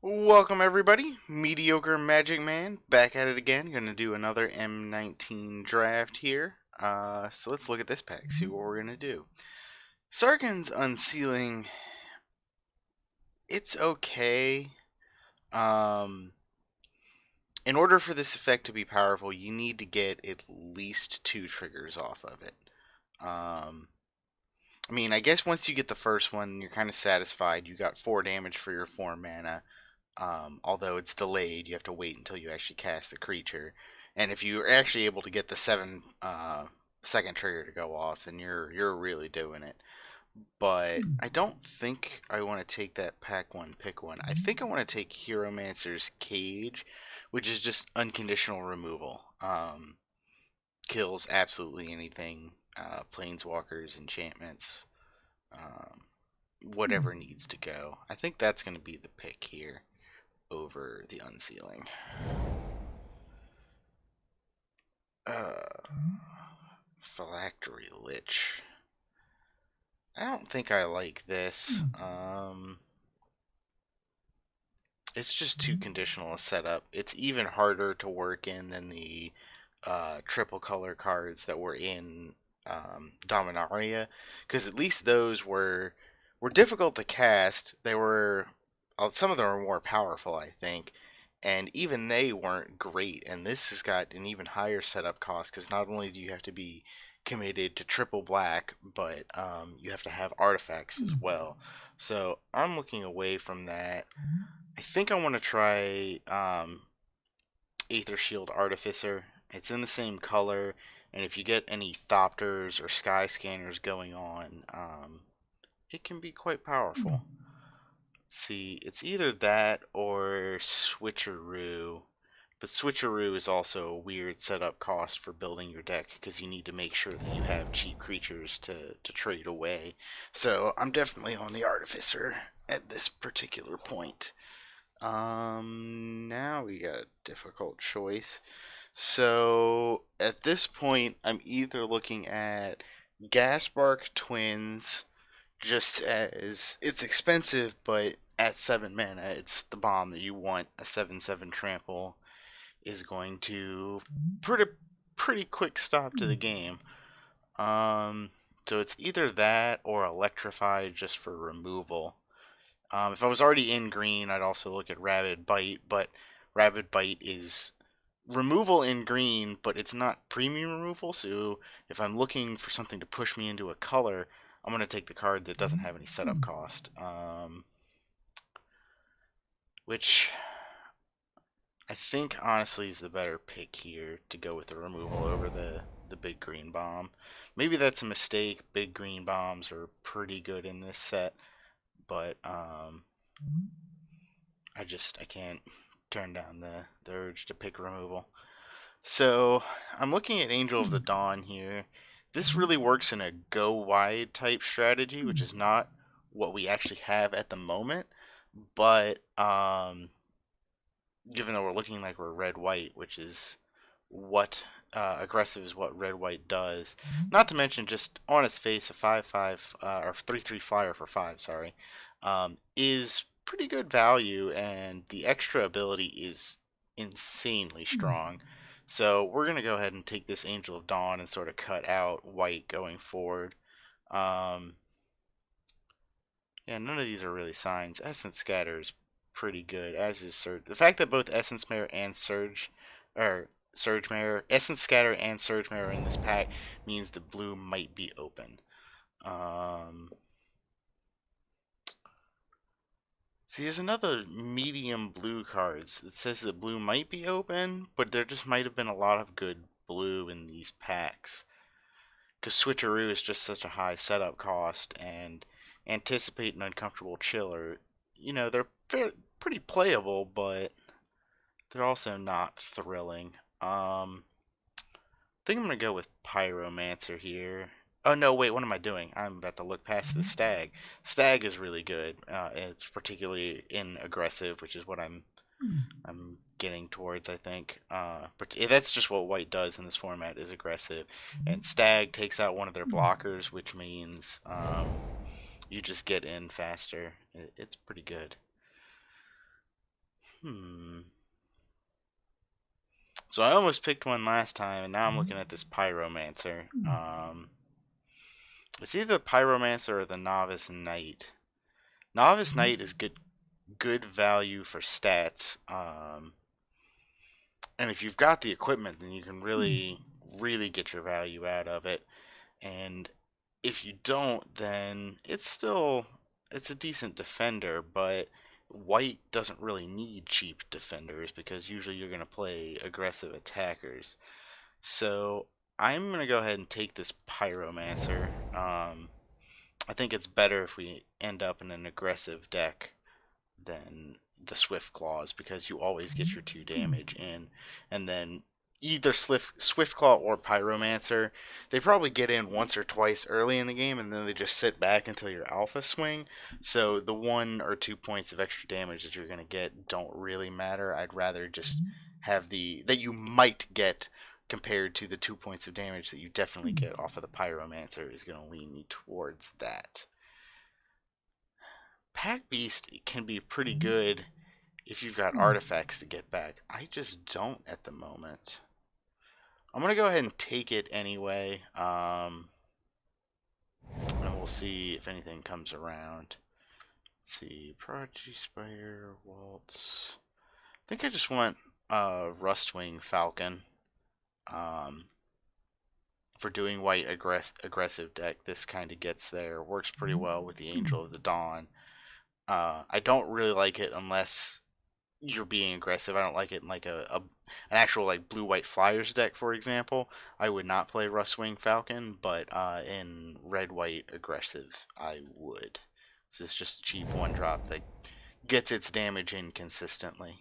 Welcome everybody, Mediocre Magic Man, back at it again. Gonna do another M19 draft here. So let's look at this pack, see what we're gonna do. Sarkhan's Unsealing, it's okay. Um, in order for this effect to be powerful, you need to get at least 2 triggers off of it. I mean, I guess once you get the first one, you're kind of satisfied. You got 4 damage for your 4 mana. Although it's delayed, you have to wait until you actually cast the creature. And if you're actually able to get the 7 second trigger to go off, then you're really doing it. But I don't think I want to take that pack one, pick one. I think I want to take Heromancer's Cage, which is just unconditional removal. Kills absolutely anything. Planeswalkers, enchantments, whatever needs to go. I think that's going to be the pick here over the Unsealing. Phylactery Lich. I don't think I like this. It's just too conditional a setup. It's even harder to work in than the triple color cards that were in Dominaria, because at least those were difficult to cast. They were some of them are more powerful, I think, and even they weren't great. And this has got an even higher setup cost because not only do you have to be committed to triple black, but you have to have artifacts as well. So I'm looking away from that. I think I want to try Aether Shield Artificer. It's in the same color, and if you get any Thopters or Sky Scanners going on, it can be quite powerful. See, it's either that or Switcheroo. But Switcheroo is also a weird setup cost for building your deck because you need to make sure that you have cheap creatures to trade away. So I'm definitely on the Artificer at this particular point. Now we got a difficult choice. So at this point, I'm either looking at Gasbark Twins, just as it's expensive, but at 7 mana, it's the bomb that you want. A 7/7 trample is going to pretty quick stop to the game. So it's either that or Electrify just for removal. If I was already in green, I'd also look at Rabid Bite, but Rabid Bite is removal in green, but it's not premium removal, so if I'm looking for something to push me into a color, I'm going to take the card that doesn't have any setup cost. Which I think honestly is the better pick here to go with the removal over the big green bomb. Maybe that's a mistake. Big green bombs are pretty good in this set, but I can't turn down the urge to pick removal. So I'm looking at Angel of the Dawn here. This really works in a go wide type strategy, which is not what we actually have at the moment. But given that we're looking like we're red white, which is what aggressive is what red white does. Not to mention, just on its face, a 5/5 or 3/3 flyer for 5. Sorry, is pretty good value, and the extra ability is insanely strong. So we're gonna go ahead and take this Angel of Dawn and sort of cut out white going forward. Yeah, none of these are really signs. Essence Scatter is pretty good, as is Surge. The fact that both Essence Mare and Surge Mare, Essence Scatter and Surge Mare are in this pack means the blue might be open. See, there's another medium blue cards that says that blue might be open, but there just might have been a lot of good blue in these packs. Because Switcheroo is just such a high setup cost, and Anticipate an Uncomfortable Chiller, they're pretty playable, but they're also not thrilling. I think I'm going to go with Pyromancer here. Oh, no, wait, what am I doing? I'm about to look past the Stag. Stag is really good. It's particularly in aggressive, which is what I'm getting towards, I think. But that's just what white does in this format, is aggressive. And Stag takes out one of their blockers, which means you just get in faster. It's pretty good. So I almost picked one last time, and now I'm looking at this Pyromancer. It's either the Pyromancer or the Novice Knight. Novice Knight is good value for stats. And if you've got the equipment, then you can really get your value out of it. And if you don't, then it's a decent defender, but white doesn't really need cheap defenders because usually you're going to play aggressive attackers. So I'm going to go ahead and take this Pyromancer. I think it's better if we end up in an aggressive deck than the Swift Claws because you always get your 2 damage in. And then either Swift Claw or Pyromancer, they probably get in once or twice early in the game and then they just sit back until your alpha swing. So the 1 or 2 points of extra damage that you're going to get don't really matter. I'd rather just have that you might get compared to the 2 points of damage that you definitely get off of the Pyromancer is going to lean me towards that. Pack Beast can be pretty good if you've got artifacts to get back. I just don't at the moment. I'm going to go ahead and take it anyway. And we'll see if anything comes around. Let's see. Prodigy Spider, Waltz. I think I just want Rustwing Falcon. For doing white aggressive deck, this kind of gets there. Works pretty well with the Angel of the Dawn. I don't really like it unless you're being aggressive. I don't like it in like an actual like blue-white Flyers deck, for example. I would not play Rustwing Falcon, but in red-white aggressive, I would. This is just a cheap 1-drop that gets its damage in consistently.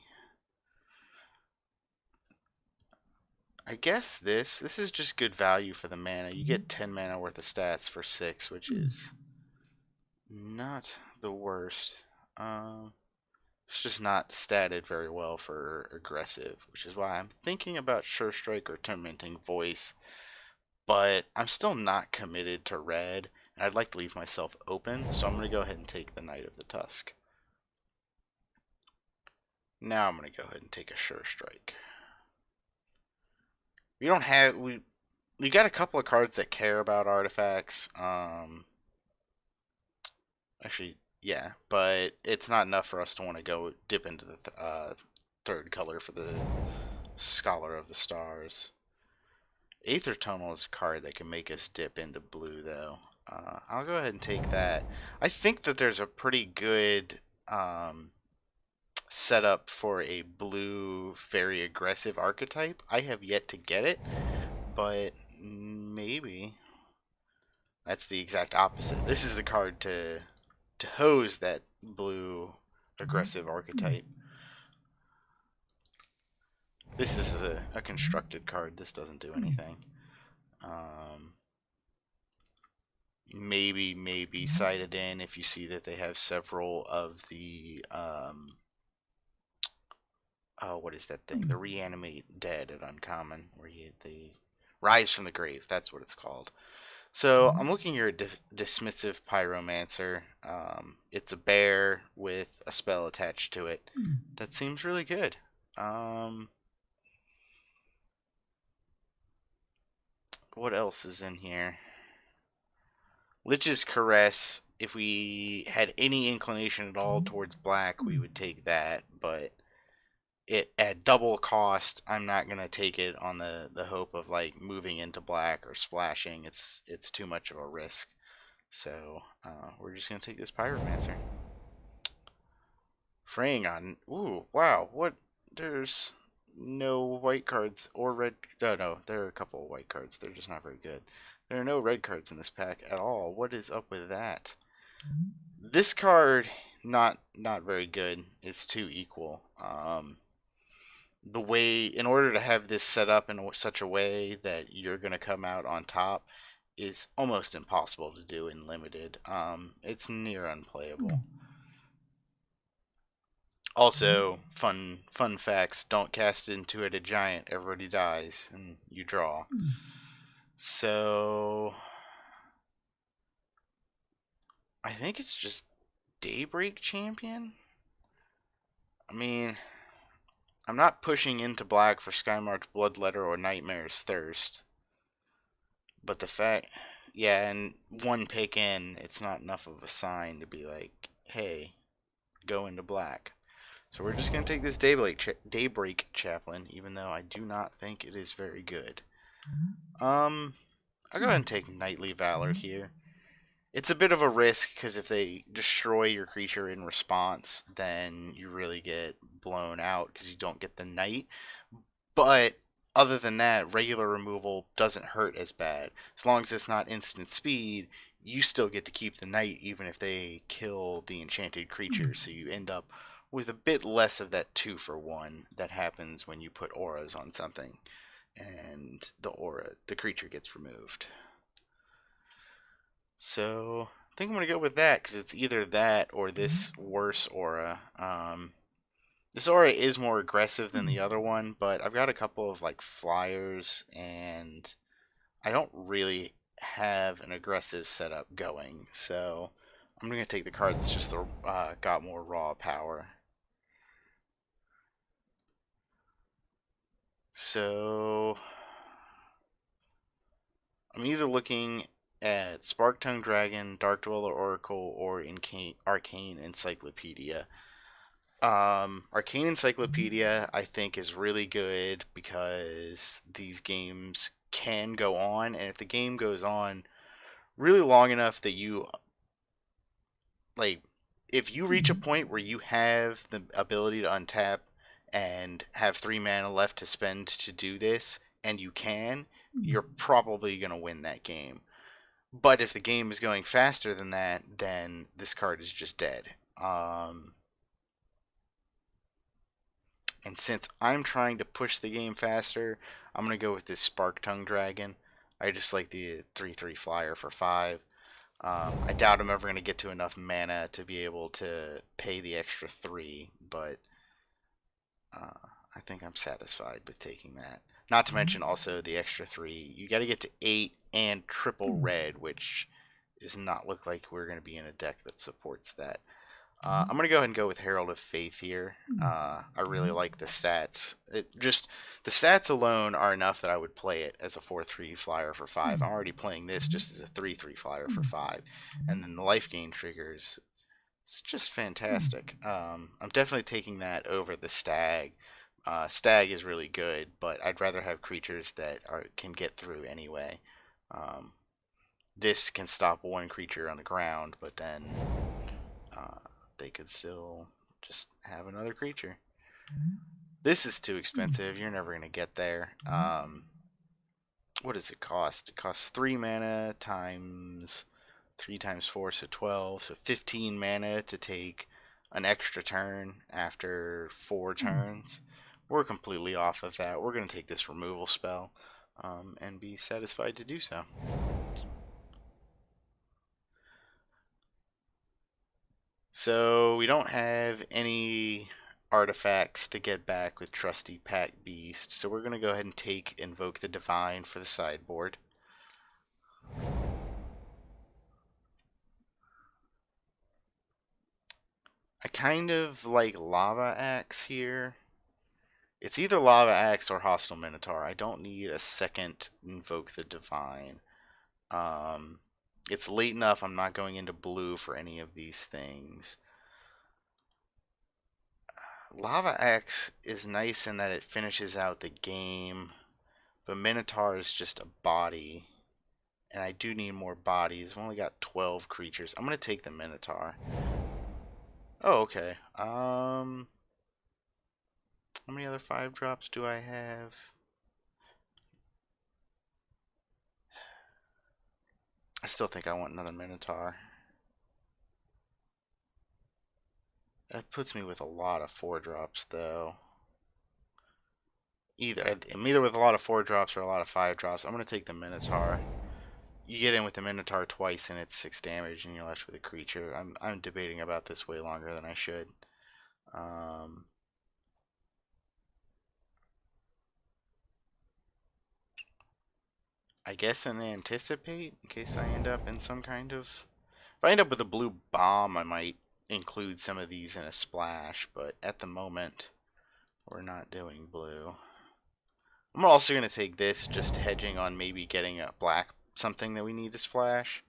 I guess this is just good value for the mana. You get 10 mana worth of stats for 6, which is not the worst. It's just not statted very well for aggressive, which is why I'm thinking about Sure Strike or Tormenting Voice. But I'm still not committed to red, and I'd like to leave myself open, so I'm going to go ahead and take the Knight of the Tusk. Now I'm going to go ahead and take a Sure Strike. We don't have... We got a couple of cards that care about artifacts. Actually, yeah, but it's not enough for us to want to go dip into the third color for the Scholar of the Stars. Aether Tunnel is a card that can make us dip into blue, though. I'll go ahead and take that. I think that there's a pretty good setup for a blue, very aggressive archetype. I have yet to get it, but maybe that's the exact opposite. This is the card to hose that blue aggressive archetype. This is a constructed card. This doesn't do anything. Maybe sided in if you see that they have several of the what is that thing? The Reanimate Dead at Uncommon, where they Rise from the Grave. That's what it's called. So I'm looking here at Dismissive Pyromancer. It's a bear with a spell attached to it. That seems really good. What else is in here? Lich's Caress. If we had any inclination at all towards black, we would take that. But it at double cost, I'm not gonna take it on the hope of like moving into black or splashing. It's too much of a risk. So we're just gonna take this Pyromancer. Fraying on. Ooh, wow. What? There's no white cards or red. No, there are a couple of white cards. They're just not very good. There are no red cards in this pack at all. What is up with that? This card, not very good. It's too equal. The way, in order to have this set up in such a way that you're going to come out on top is almost impossible to do in limited. It's near unplayable. Also, fun facts, don't cast into it a giant, everybody dies, and you draw. So, I think it's just Daybreak Champion? I mean, I'm not pushing into black for Skymark's Bloodletter or Nightmare's Thirst. But the fact, yeah, and one pick in, it's not enough of a sign to be like, hey, go into black. So we're just going to take this Daybreak Chaplain, even though I do not think it is very good. I'll go ahead and take Knightly Valor here. It's a bit of a risk, because if they destroy your creature in response, then you really get blown out, because you don't get the Knight. But other than that, regular removal doesn't hurt as bad. As long as it's not instant speed, you still get to keep the Knight, even if they kill the enchanted creature, so you end up with a bit less of that 2-for-1 that happens when you put auras on something and the creature gets removed. So I think I'm going to go with that, because it's either that or this worse aura. This aura is more aggressive than the other one, but I've got a couple of like flyers, and I don't really have an aggressive setup going, so I'm going to take the card that's just got more raw power. So I'm either looking at Sparktongue Dragon, Dark Dweller Oracle, or Arcane Encyclopedia. Arcane Encyclopedia, I think, is really good because these games can go on, and if the game goes on really long enough that you, like, if you reach a point where you have the ability to untap and have 3 mana left to spend to do this, and you can, you're probably going to win that game. But if the game is going faster than that, then this card is just dead. And since I'm trying to push the game faster, I'm going to go with this Sparktongue Dragon. I just like the 3/3 flyer for 5. I doubt I'm ever going to get to enough mana to be able to pay the extra 3, but I think I'm satisfied with taking that. Not to mention also the extra 3. You got to get to 8 and triple red, which does not look like we're going to be in a deck that supports that. I'm going to go ahead and go with Herald of Faith here. I really like the stats. The stats alone are enough that I would play it as a 4/3 flyer for 5. I'm already playing this just as a 3/3 flyer for 5. And then the life gain triggers, it's just fantastic. I'm definitely taking that over the Stag. Stag is really good, but I'd rather have creatures that can get through anyway. This can stop one creature on the ground, but then they could still just have another creature. This is too expensive. You're never going to get there. What does it cost? It costs 3 mana times 3 times 4, so 12. So 15 mana to take an extra turn after 4 turns. We're completely off of that. We're going to take this removal spell and be satisfied to do so. So we don't have any artifacts to get back with Trusty Pack Beast, so we're going to go ahead and take Invoke the Divine for the sideboard. I kind of like Lava Axe here. It's either Lava Axe or Hostile Minotaur. I don't need a second Invoke the Divine. It's late enough, I'm not going into blue for any of these things. Lava Axe is nice in that it finishes out the game, but Minotaur is just a body, and I do need more bodies. I've only got 12 creatures. I'm going to take the Minotaur. Oh, okay. How many other 5-drops do I have? I still think I want another Minotaur. That puts me with a lot of 4-drops, though. I'm either with a lot of 4-drops or a lot of 5-drops. I'm going to take the Minotaur. You get in with the Minotaur twice and it's 6 damage and you're left with a creature. I'm debating about this way longer than I should. I guess an Anticipate, in case I end up in some kind of... If I end up with a blue bomb, I might include some of these in a splash, but at the moment, We're not doing blue. I'm also going to take this, just hedging on maybe getting a black something that we need to splash.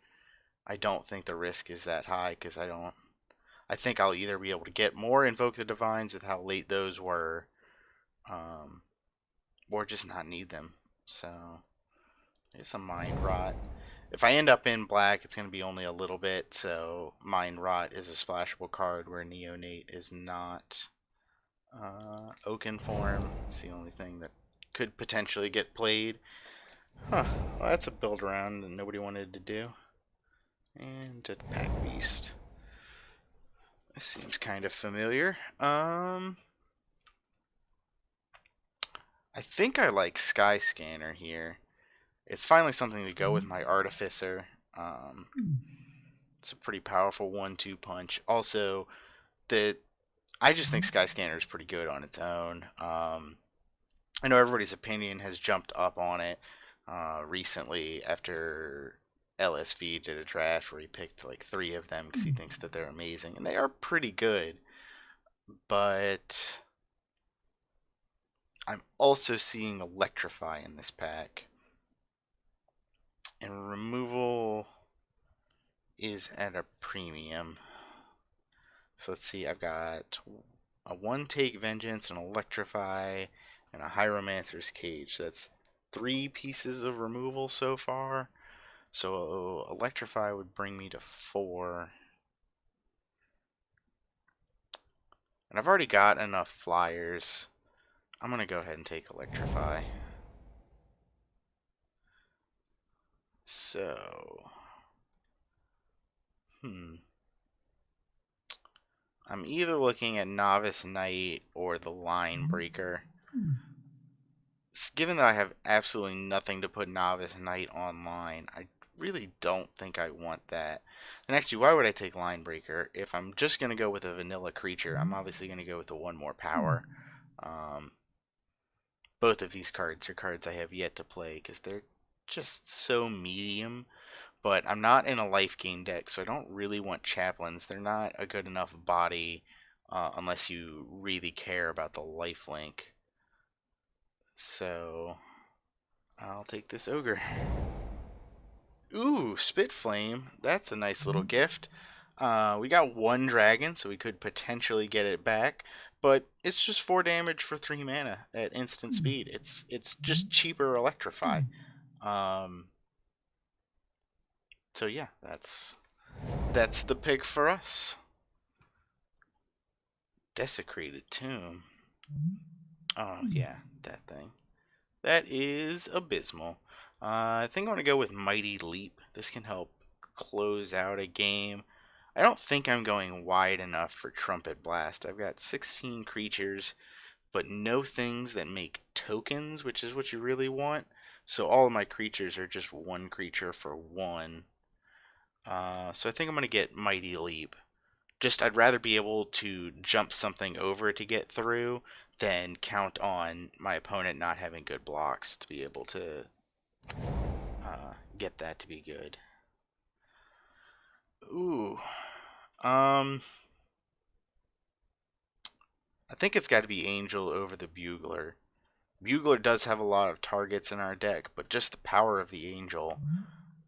I don't think the risk is that high because I think I'll either be able to get more Invoke the Divines with how late those were, or just not need them. So it's a Mind Rot. If I end up in black, it's going to be only a little bit, so Mind Rot is a splashable card where Neonate is not. Oaken Form is the only thing that could potentially get played. Huh, well, that's a build around that nobody wanted to do. And a Pack Beast. This seems kind of familiar. I think I like Sky Scanner here. It's finally something to go with my Artificer. It's a pretty powerful 1-2 punch. Also, I just think Sky Scanner is pretty good on its own. I know everybody's opinion has jumped up on it recently after LSV did a draft where he picked like 3 of them because he thinks that they're amazing, and they are pretty good. But I'm also seeing Electrify in this pack, and removal is at a premium. So let's see, I've got a 1-take Vengeance, an Electrify, and a Hieromancer's Cage. That's 3 pieces of removal so far. So Electrify would bring me to 4. And I've already got enough flyers. I'm going to go ahead and take Electrify. So, I'm either looking at Novice Knight or the Line Breaker. Given that I have absolutely nothing to put Novice Knight online, I really don't think I want that. And actually, why would I take Line Breaker? If I'm just going to go with a vanilla creature, I'm obviously going to go with the 1 more power. Both of these cards are cards I have yet to play because they're just so medium. But I'm not in a life gain deck, so I don't really want Chaplains. They're not a good enough body unless you really care about the life link. So I'll take this Ogre. Ooh, Spitflame. That's a nice little gift. We got 1 dragon, so we could potentially get it back. But it's just 4 damage for 3 mana at instant speed. It's just cheaper Electrify. So yeah, that's the pick for us. Desecrated Tomb. Oh yeah, that thing. That is abysmal. I think I'm going to go with Mighty Leap. This can help close out a game. I don't think I'm going wide enough for Trumpet Blast. I've got 16 creatures, but no things that make tokens, which is what you really want. So all of my creatures are just 1 creature for 1. So I think I'm going to get Mighty Leap. I'd rather be able to jump something over to get through than count on my opponent not having good blocks to be able to get that to be good. Ooh. I think it's got to be Angel over the Bugler. Bugler does have a lot of targets in our deck, but just the power of the Angel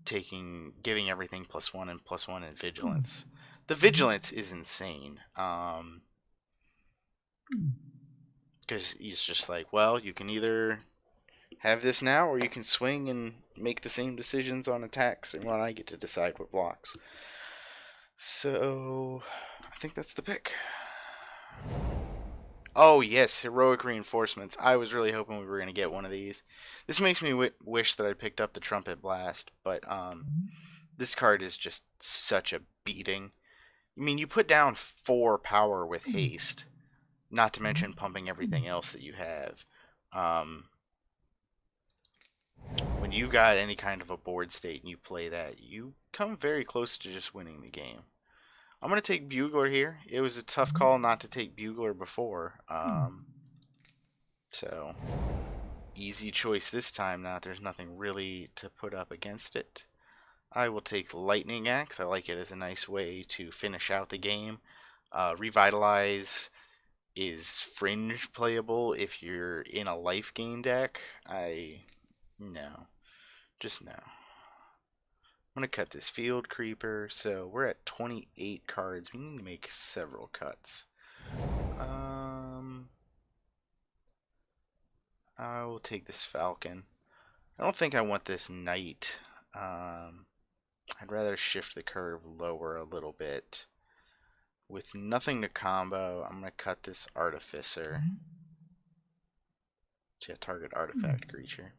giving everything +1 and +1 in Vigilance. The Vigilance is insane. Because he's just like, well, you can either have this now, or you can swing and make the same decisions on attacks, and when I get to decide what blocks. So, I think that's the pick. Oh yes, Heroic Reinforcements. I was really hoping we were going to get one of these. This makes me wish that I picked up the Trumpet Blast, but this card is just such a beating. I mean, you put down 4 power with haste, not to mention pumping everything else that you have. When you got any kind of a board state and you play that, you come very close to just winning the game. I'm going to take Bugler here. It was a tough call not to take Bugler before. So, easy choice this time now. There's nothing really to put up against it. I will take Lightning Axe. I like it as a nice way to finish out the game. Revitalize is fringe playable if you're in a life gain deck. No. Just no. I'm going to cut this field creeper. So we're at 28 cards. We need to make several cuts. I will take this falcon. I don't think I want this knight. I'd rather shift the curve lower a little bit. With nothing to combo, I'm going to cut this artificer. Yeah, target artifact creature.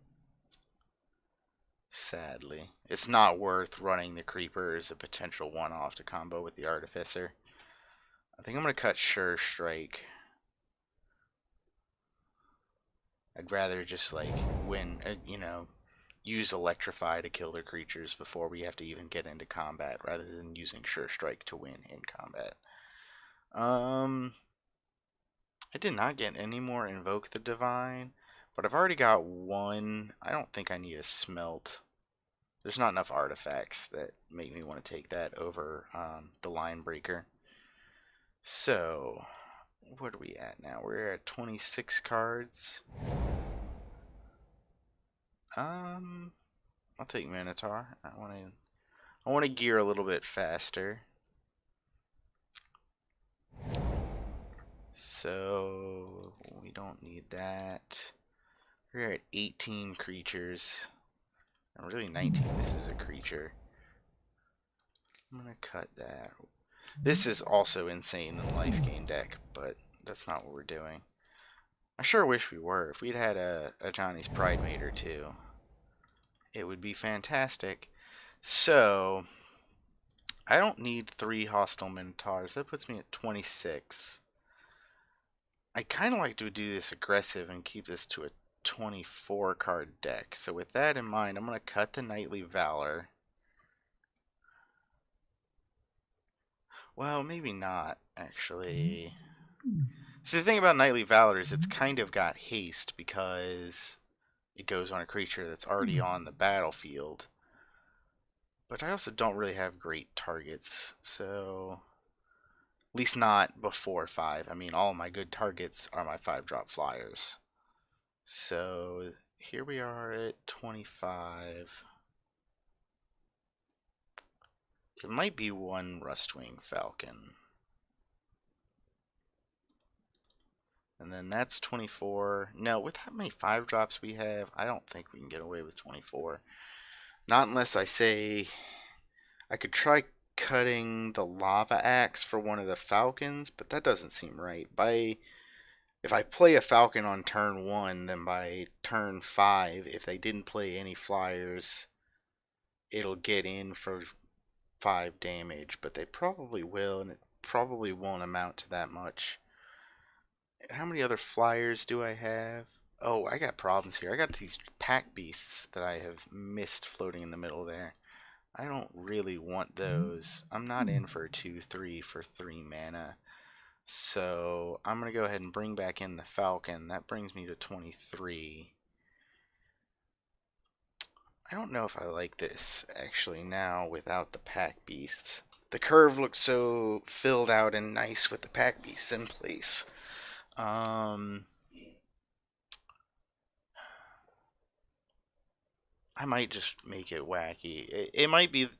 Sadly. It's not worth running the creeper as a potential one-off to combo with the artificer. I think I'm going to cut Sure Strike. I'd rather just like win, use Electrify to kill their creatures before we have to even get into combat, rather than using Sure Strike to win in combat. I did not get any more Invoke the Divine, but I've already got one. I don't think I need a Smelt. There's not enough artifacts that make me want to take that over the Line Breaker. So, what are we at now? We're at 26 cards. I'll take Minotaur. I want to gear a little bit faster. So we don't need that. We're at 18 creatures. And really 19. This is a creature. I'm gonna cut that. This is also insane in life gain deck, but that's not what we're doing. I sure wish we were. If we'd had a Johnny's Pride Mate or two, it would be fantastic. So I don't need 3 hostile Minotaurs. That puts me at 26. I kind of like to do this aggressive and keep this to a 24 card deck. So with that in mind, I'm going to cut the Knightly Valor. Well, maybe not, actually. See, the thing about Knightly Valor is it's kind of got haste because it goes on a creature that's already on the battlefield. But I also don't really have great targets, so at least not before 5. I mean, all my good targets are my 5-drop flyers. So here we are at 25. It might be one Rustwing Falcon. And then that's 24. No, with how many 5-drops we have, I don't think we can get away with 24. Not unless I say I could try cutting the Lava Axe for one of the Falcons, but that doesn't seem right. If I play a Falcon on turn 1, then by turn 5, if they didn't play any flyers, it'll get in for 5 damage, but they probably will, and it probably won't amount to that much. How many other flyers do I have? Oh, I got problems here. I got these pack beasts that I have missed floating in the middle there. I don't really want those. I'm not in for a 2/3 for 3 mana. So I'm going to go ahead and bring back in the Falcon. That brings me to 23. I don't know if I like this actually now without the pack beasts. The curve looks so filled out and nice with the pack beasts in place. I might just make it wacky. It might be...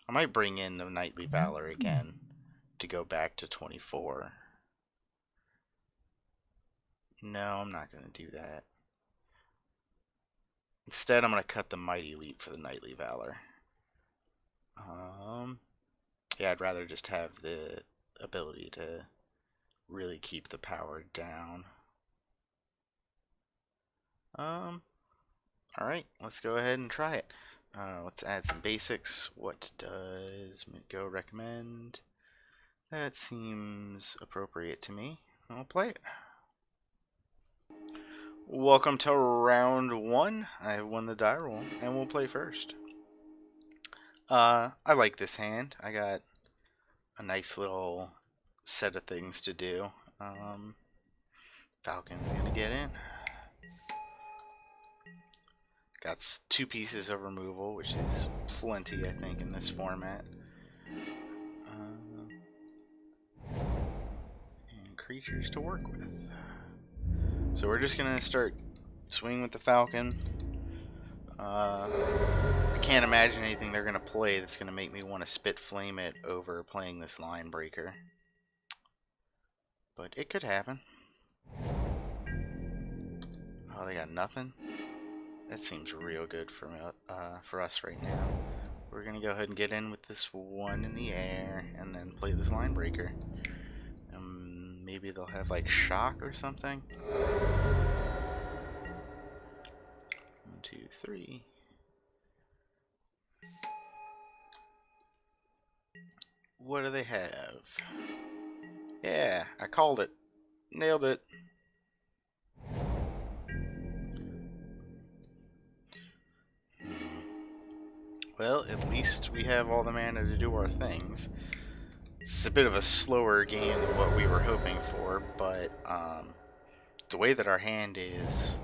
I might bring in the Knightly Valor again to go back to 24. No, I'm not going to do that. Instead, I'm going to cut the Mighty Leap for the Knightly Valor. Yeah, I'd rather just have the ability to really keep the power down. Alright, let's go ahead and try it. Let's add some basics. What does Go recommend? That seems appropriate to me. I'll play it. Welcome to round 1. I won the die roll, and we'll play first. I like this hand. I got a nice little set of things to do. Falcon's gonna get in. Got 2 pieces of removal, which is plenty, I think, in this format. And creatures to work with. So we're just gonna start swinging with the Falcon. I can't imagine anything they're gonna play that's gonna make me want to spit flame it over playing this line breaker, but it could happen. Oh, they got nothing. That seems real good for me, for us right now. We're gonna go ahead and get in with this one in the air, and then play this line breaker. Maybe they'll have like shock or something. 1, 2, 3. What do they have? Yeah, I called it. Nailed it. Well, at least we have all the mana to do our things. It's a bit of a slower game than what we were hoping for, but the way that our hand is,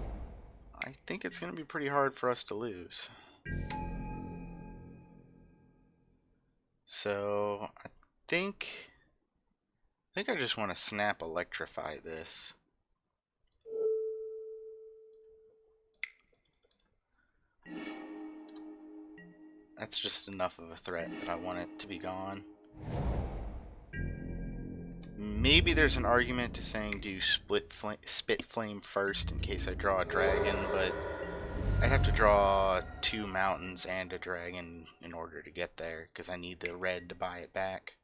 I think it's going to be pretty hard for us to lose. So I think I just want to snap electrify this. That's just enough of a threat that I want it to be gone. Maybe there's an argument to saying do spit flame first in case I draw a dragon, but I'd have to draw 2 mountains and a dragon in order to get there, because I need the red to buy it back.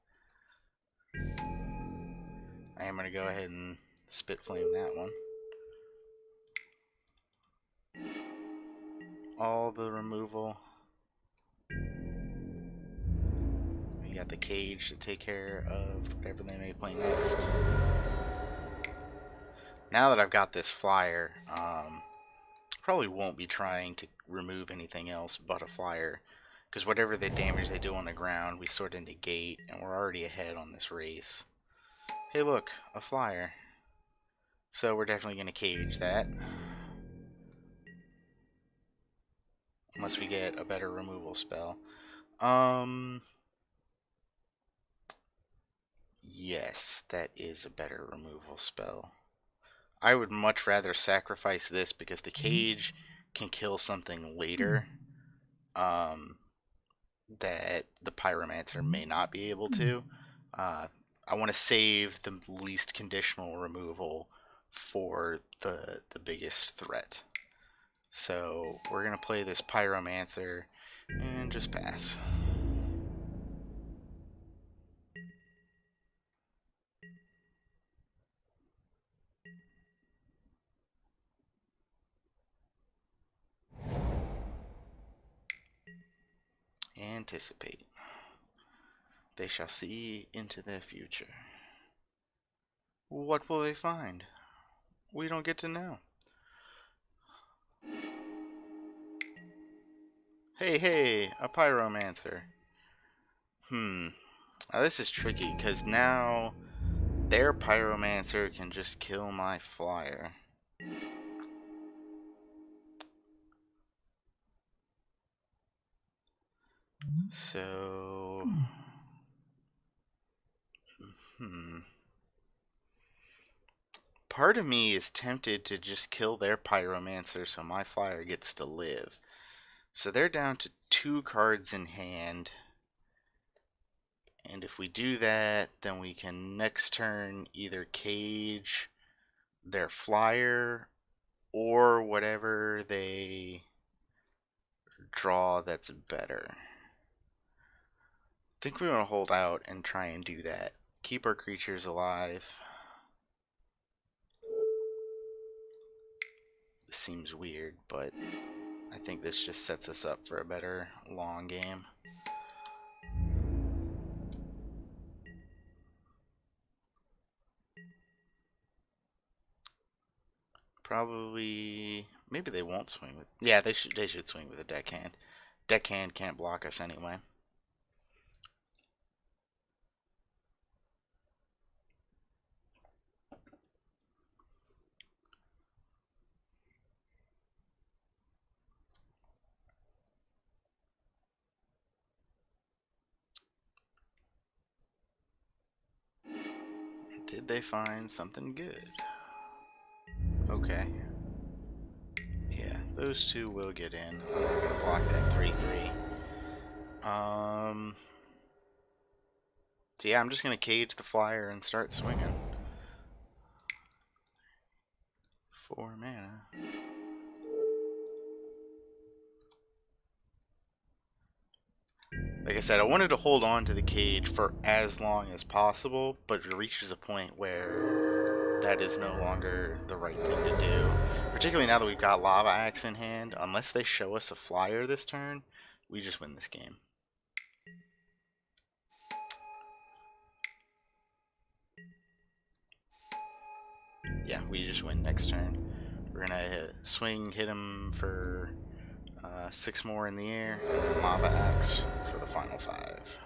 I am going to go ahead and spit flame that one. All the removal. We got the cage to take care of whatever they may play next. Now that I've got this flyer, probably won't be trying to remove anything else but a flyer, because whatever the damage they do on the ground, we sort of negate, and we're already ahead on this race. Hey look, a flyer. So we're definitely going to cage that. Unless we get a better removal spell. Yes, that is a better removal spell. I would much rather sacrifice this because the cage can kill something later that the Pyromancer may not be able to. I want to save the least conditional removal for the biggest threat. So we're going to play this Pyromancer and just pass. Anticipate. They shall see into the future. What will they find? We don't get to know. Hey, a Pyromancer. Now this is tricky, because now their Pyromancer can just kill my flyer. So... Part of me is tempted to just kill their Pyromancer so my flyer gets to live. So they're down to 2 cards in hand. And if we do that, then we can next turn either cage their flyer or whatever they draw that's better. I think we want to hold out and try and do that. Keep our creatures alive. This seems weird, but I think this just sets us up for a better long game. Probably, maybe they won't swing with. Yeah, they should swing with a deckhand. Deckhand can't block us anyway. Did they find something good? Okay. Yeah, those two will get in. I'm not gonna block that 3/3. So yeah, I'm just gonna cage the flyer and start swinging. 4 mana. Like I said, I wanted to hold on to the cage for as long as possible, but it reaches a point where that is no longer the right thing to do. Particularly now that we've got Lava Axe in hand, unless they show us a flyer this turn, we just win this game. Yeah, we just win next turn. We're gonna swing, hit him for 6 more in the air, and then Lava Axe for the final 5.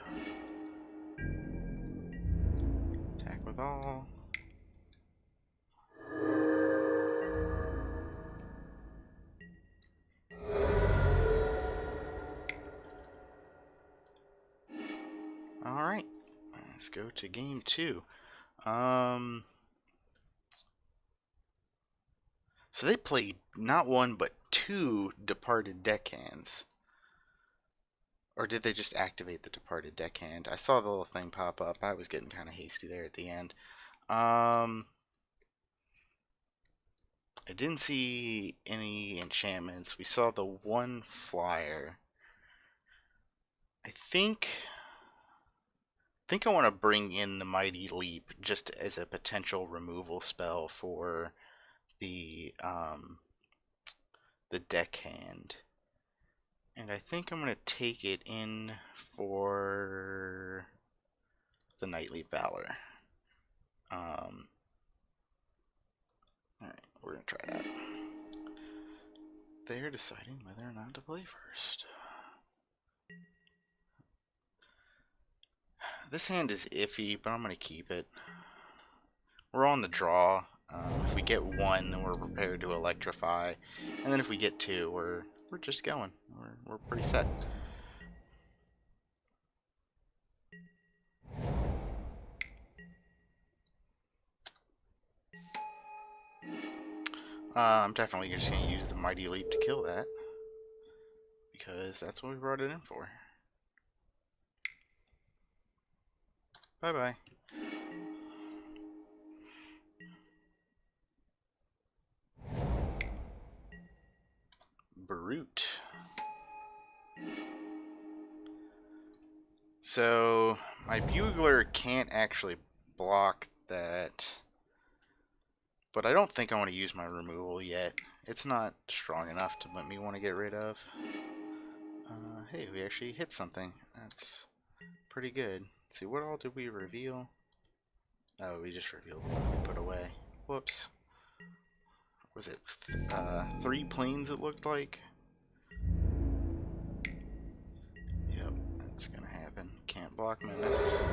Attack with all. Alright, let's go to game 2. So they played not one, but 2 Departed Deckhands. Or did they just activate the Departed Deckhand? I saw the little thing pop up. I was getting kind of hasty there at the end. I didn't see any enchantments. We saw the one flyer. I think I want to bring in the Mighty Leap just as a potential removal spell for the Deckhand. And I think I'm going to take it in for the Knightly Valor. Alright, we're going to try that. They're deciding whether or not to play first. This hand is iffy, but I'm going to keep it. We're on the draw. If we get 1, then we're prepared to electrify. And then if we get 2, we're just going. We're pretty set. I'm definitely just going to use the Mighty Leap to kill that, because that's what we brought it in for. Bye-bye. Brute. So, my Bugler can't actually block that, but I don't think I want to use my removal yet. It's not strong enough to let me want to get rid of. Hey, we actually hit something. That's pretty good. Let's see, what all did we reveal? Oh, we just revealed the one we put away. Whoops. Was it 3 planes it looked like? Yep, that's gonna happen. Can't block Menace.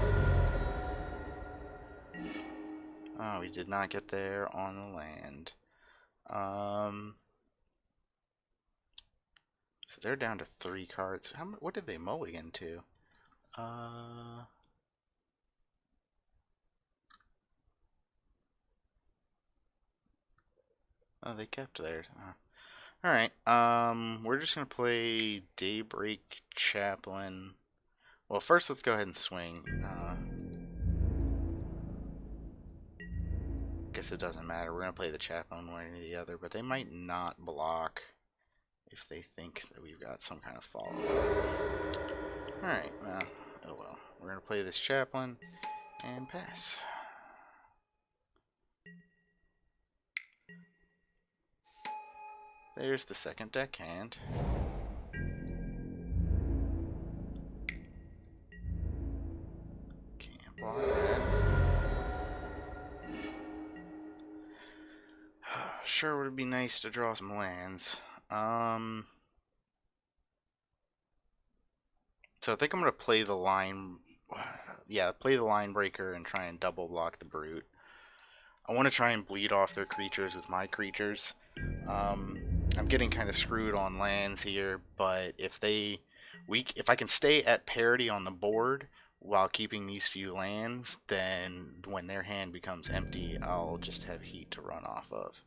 Oh, we did not get there on the land. So they're down to 3 cards. What did they mulligan to? Oh, they kept theirs. Alright, we're just gonna play Daybreak Chaplain. Well, first let's go ahead and swing. Guess it doesn't matter. We're gonna play the Chaplain one or the other, but they might not block if they think that we've got some kind of follow-up. Alright, well, oh well. We're gonna play this Chaplain and pass. There's the second Deckhand. Can't block that. Sure would be nice to draw some lands. So I think I'm going to play the line... Yeah, play the line breaker and try and double block the Brute. I want to try and bleed off their creatures with my creatures. I'm getting kind of screwed on lands here, but if I can stay at parity on the board, while keeping these few lands, then when their hand becomes empty, I'll just have heat to run off of.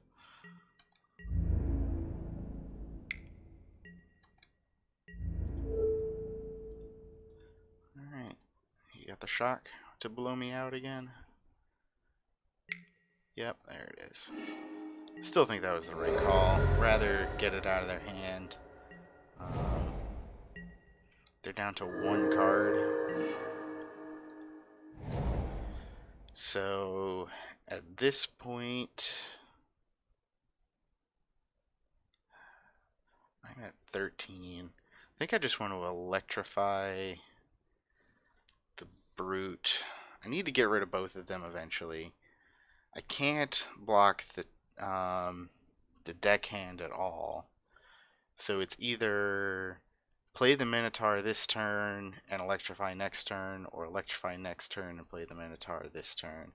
Alright, you got the shock to blow me out again? Yep, there it is. Still think that was the right call. Rather get it out of their hand. They're down to one card. So at this point, I'm at 13. I think I just want to electrify the brute. I need to get rid of both of them eventually. I can't block the deckhand at all. So it's either play the Minotaur this turn and electrify next turn, or electrify next turn and play the Minotaur this turn.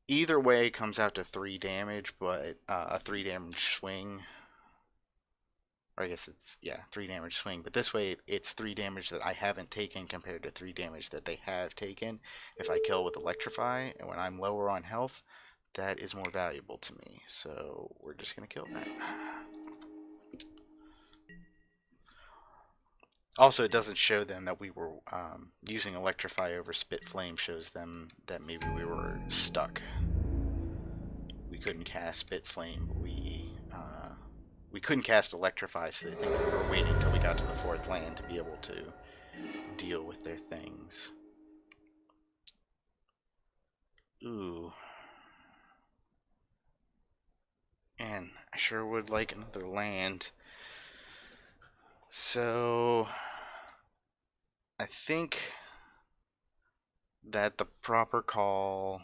Either way comes out to 3 damage, but a 3 damage swing. Or I guess it's, yeah, 3 damage swing. But this way it's 3 damage that I haven't taken compared to 3 damage that they have taken if I kill with electrify. And when I'm lower on health, that is more valuable to me. So we're just going to kill that. Also, it doesn't show them that we were using electrify over spit flame. Shows them that maybe we were stuck. We couldn't cast spit flame, but we couldn't cast electrify, so they think that we were waiting until we got to the 4th land to be able to deal with their things. Ooh. And I sure would like another land. So I think that the proper call,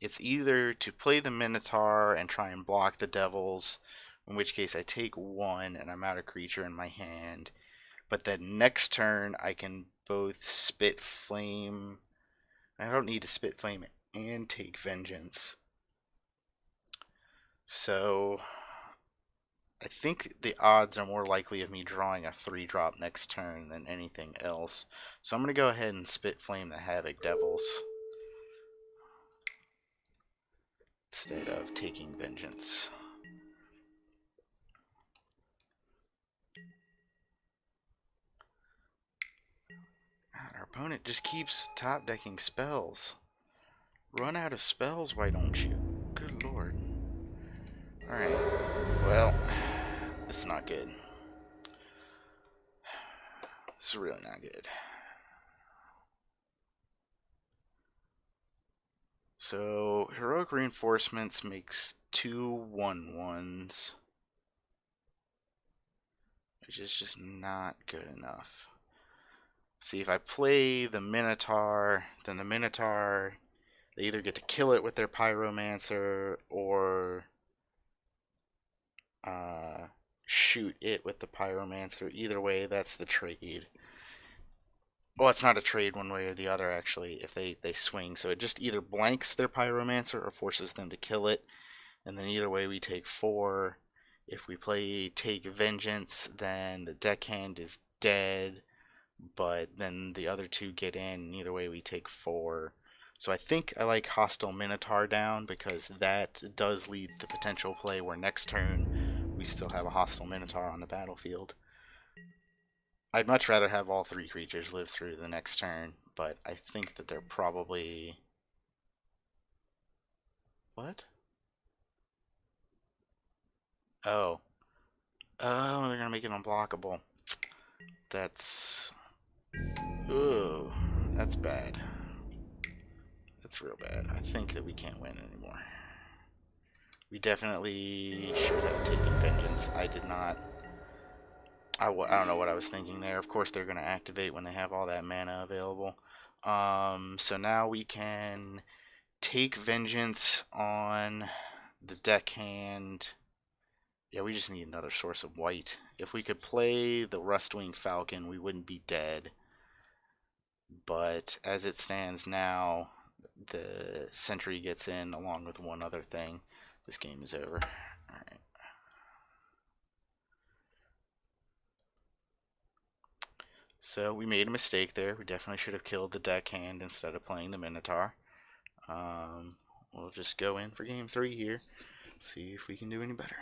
it's either to play the Minotaur and try and block the devils, in which case I take 1 and I'm out a creature in my hand, but then next turn I can both spit flame. I don't need to spit flame and take vengeance. So I think the odds are more likely of me drawing a 3-drop next turn than anything else. So I'm going to go ahead and spit flame the Havoc Devils instead of taking vengeance. God, our opponent just keeps top decking spells. Run out of spells, why don't you? Good lord. Alright, well, it's not good. It's really not good. So, Heroic Reinforcements makes 2 1/1s, which is just not good enough. See, if I play the Minotaur, then the Minotaur, they either get to kill it with their Pyromancer, or shoot it with the Pyromancer. Either way, that's the trade. Well, it's not a trade one way or the other, actually, if they swing. So it just either blanks their Pyromancer or forces them to kill it. And then either way, we take 4. If we play take Vengeance, then the deckhand is dead. But then the other 2 get in. Either way, we take 4. So I think I like Hostile Minotaur down, because that does lead to potential play where next turn we still have a Hostile Minotaur on the battlefield. I'd much rather have all 3 creatures live through the next turn, but I think that they're probably... What? Oh. Oh, they're gonna make it unblockable. That's... Ooh, that's bad. That's real bad. I think that we can't win anymore. We definitely should have taken Vengeance. I did not. I don't know what I was thinking there. Of course, they're going to activate when they have all that mana available. So now we can take Vengeance on the deckhand. Yeah, we just need another source of white. If we could play the Rustwing Falcon, we wouldn't be dead. But as it stands now, the Sentry gets in along with one other thing. This game is over. Alright. So we made a mistake there. We definitely should have killed the deckhand instead of playing the Minotaur. We'll just go in for game 3 here. See if we can do any better.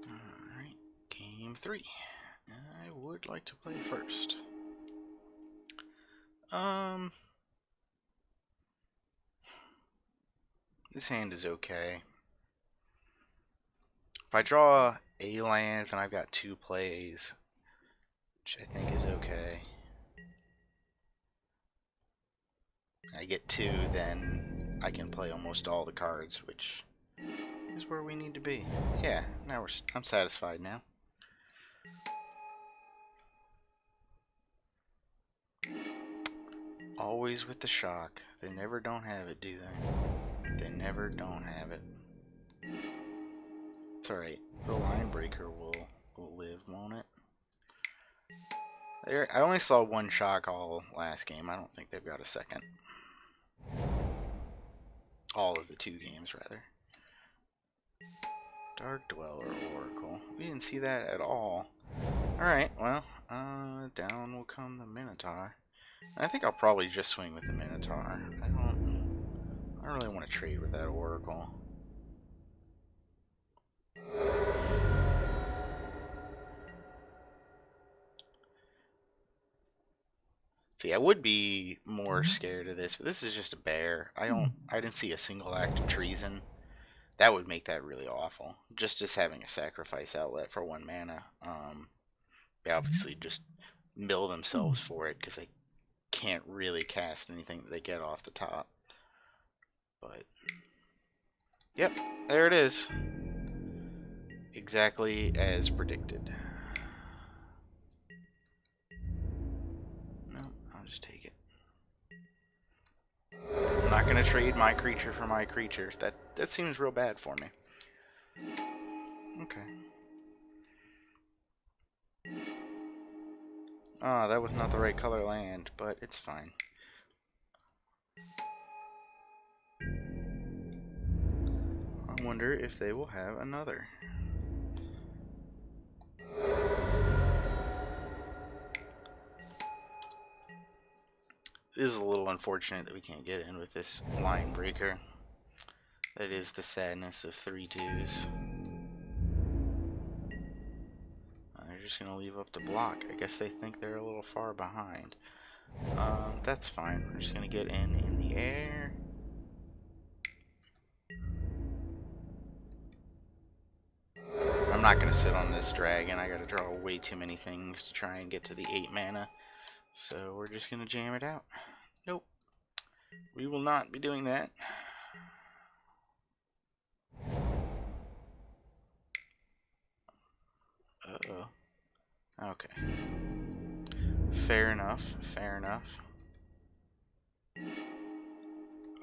Alright, game 3. I would like to play first. This hand is okay. If I draw a land, then I've got 2 plays, which I think is okay. I get 2, then I can play almost all the cards, which is where we need to be. Yeah, now I'm satisfied now. Always with the shock. They never don't have it, do they? They never don't have it. It's alright. The line breaker will live, won't it? I only saw 1 shock all last game. I don't think they've got a second. All of the 2 games, rather. Dark Dweller Oracle. We didn't see that at all. Alright, well, down will come the Minotaur. I think I'll probably just swing with the Minotaur. I don't really want to trade with that Oracle. See, I would be more scared of this, but this is just a bear. I didn't see a single act of treason. That would make that really awful. Just as having a sacrifice outlet for 1 mana. They obviously just mill themselves for it because they can't really cast anything that they get off the top. But yep, there it is. Exactly as predicted. No, I'll just take it. I'm not gonna trade my creature for my creature. That seems real bad for me. Okay. Ah, that was not the right color land, but it's fine. I wonder if they will have another. It is a little unfortunate that we can't get in with this line breaker. That is the sadness of 3/2s. They're just going to leave up the block. I guess they think they're a little far behind. That's fine. We're just going to get in the air. I'm not going to sit on this dragon. I got to draw way too many things to try and get to the 8 mana. So we're just going to jam it out. Nope. We will not be doing that. Uh-oh. Okay. Fair enough. Fair enough.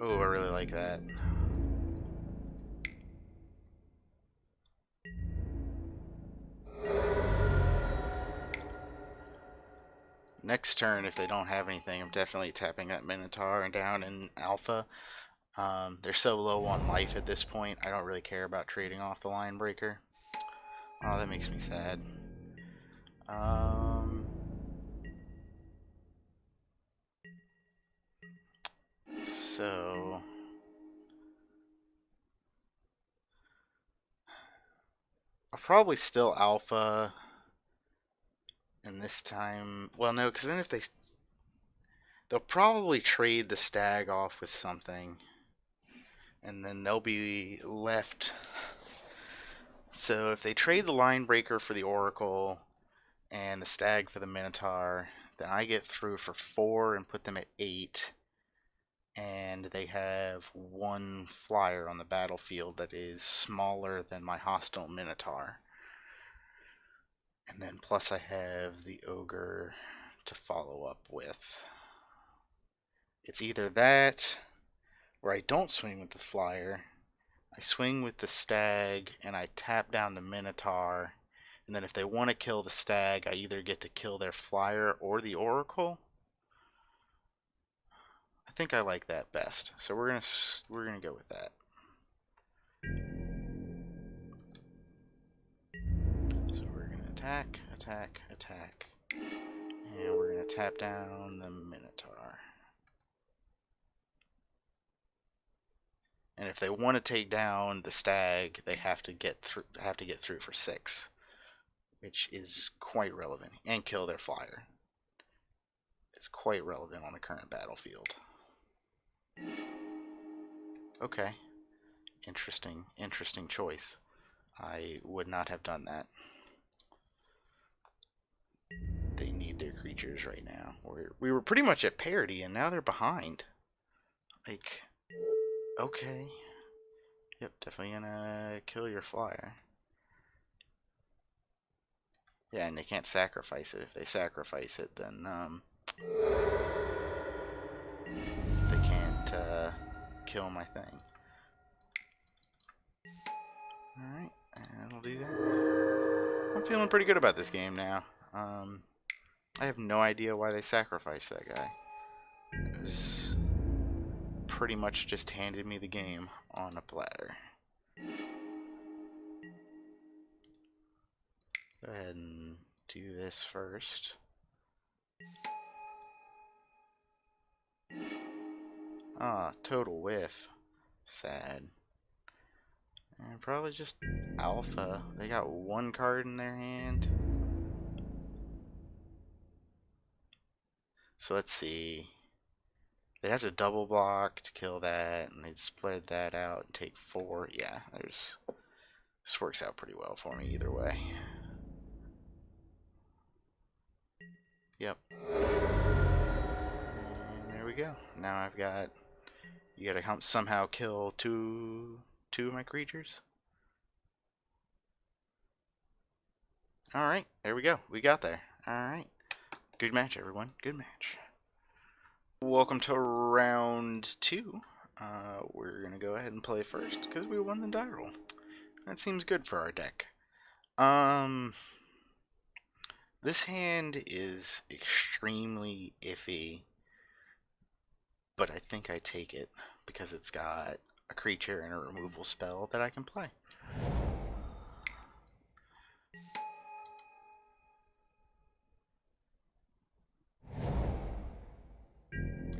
Oh, I really like that. Next turn, if they don't have anything, I'm definitely tapping that Minotaur and down in Alpha. They're so low on life at this point, I don't really care about trading off the line breaker. Oh, that makes me sad. So I'll probably still Alpha, and this time, well, no, because then if they'll probably trade the stag off with something, and then they'll be left. So if they trade the line breaker for the Oracle and the stag for the Minotaur, then I get through for 4 and put them at 8. And they have 1 flyer on the battlefield that is smaller than my hostile Minotaur. And then plus I have the Ogre to follow up with. It's either that, or I don't swing with the flyer. I swing with the stag, and I tap down the Minotaur. And then if they want to kill the stag, I either get to kill their flyer or the Oracle. think I like that best. So we're gonna go with that. So we're gonna attack, attack, attack, and we're gonna tap down the Minotaur. And if they want to take down the stag, they have to get through for 6, which is quite relevant, and kill their flyer. It's quite relevant on the current battlefield. Okay, interesting choice. I would not have done that. They need their creatures right now. We were pretty much at parity, and now they're behind. Like, okay. Yep, definitely gonna kill your flyer. Yeah, and they can't sacrifice it. If they sacrifice it, then they can't kill my thing. Alright, and I'll do that. I'm feeling pretty good about this game now. I have no idea why they sacrificed that guy. It was pretty much just handed me the game on a platter. Go ahead and do this first. Ah, total whiff. Sad. And probably just alpha. They got 1 card in their hand. So let's see. They'd have to double block to kill that, and they'd spread that out and take 4. Yeah, this works out pretty well for me either way. Yep. And there we go. Now I've got... You gotta somehow kill two of my creatures. Alright, there we go. We got there. Alright. Good match, everyone. Good match. Welcome to round 2. We're gonna go ahead and play first because we won the die roll. That seems good for our deck. This hand is extremely iffy, but I think I take it because it's got a creature and a removal spell that I can play.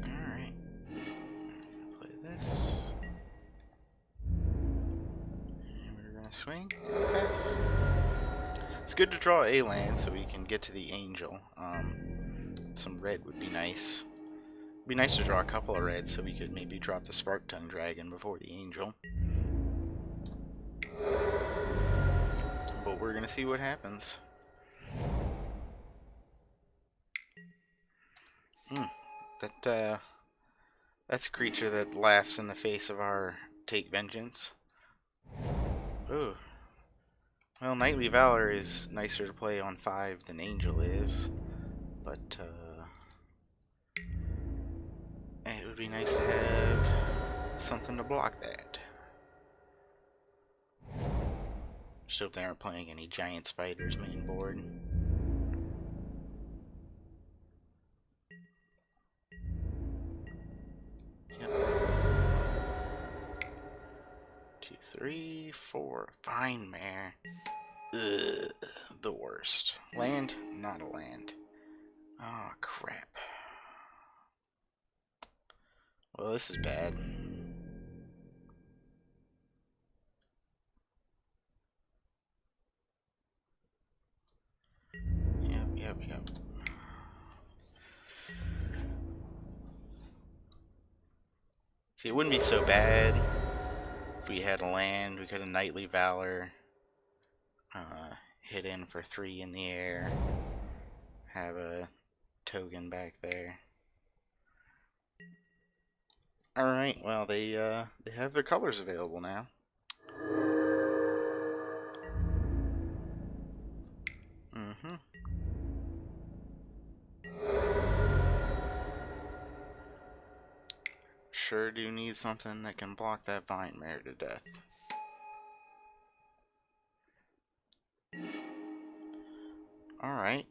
Alright. Play this. And we're gonna swing and pass. It's good to draw a land so we can get to the angel. Some red would be nice. It'd be nice to draw a couple of reds so we could maybe drop the Spark Tongue Dragon before the angel. But we're gonna see what happens. That's a creature that laughs in the face of our Take Vengeance. Ooh. Well, Knightly Valor is nicer to play on 5 than Angel is, but it would be nice to have something to block that. Just hope they aren't playing any giant spiders main board. Yep. 2, 3, 4. Fine, Mare. Ugh, the worst. Land? Not a land. Oh, crap. Well, this is bad. Yep. See, it wouldn't be so bad if we had a land. We could have Knightly Valor, hit in for 3 in the air, have a token back there. Alright, well, they have their colors available now. Sure do need something that can block that Vine Mare to death. Alright,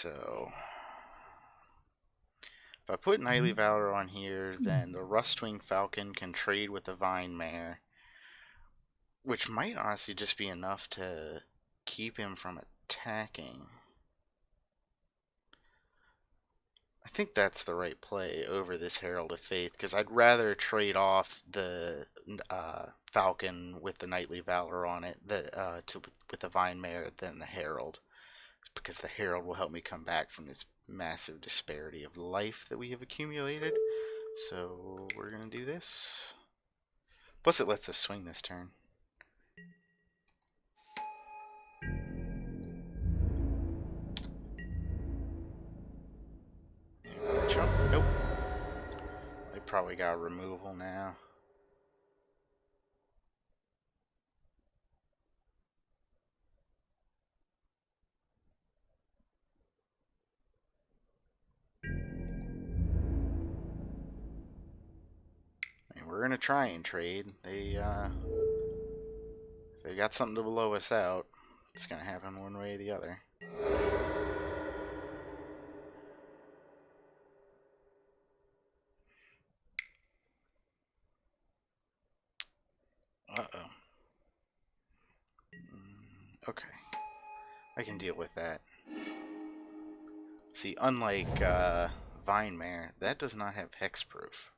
so if I put Knightly Valor on here, then the Rustwing Falcon can trade with the Vine Mare, which might honestly just be enough to keep him from attacking. I think that's the right play over this Herald of Faith, because I'd rather trade off the Falcon with the Knightly Valor on it with the Vine Mare than the Herald, because the Herald will help me come back from this massive disparity of life that we have accumulated. So we're going to do this. Plus it lets us swing this turn. Jump. Nope. They probably got removal now. And we're gonna try and trade. They got something to blow us out. It's gonna happen one way or the other. Uh-oh. Okay. I can deal with that. See, unlike Vine Mare, that does not have hexproof.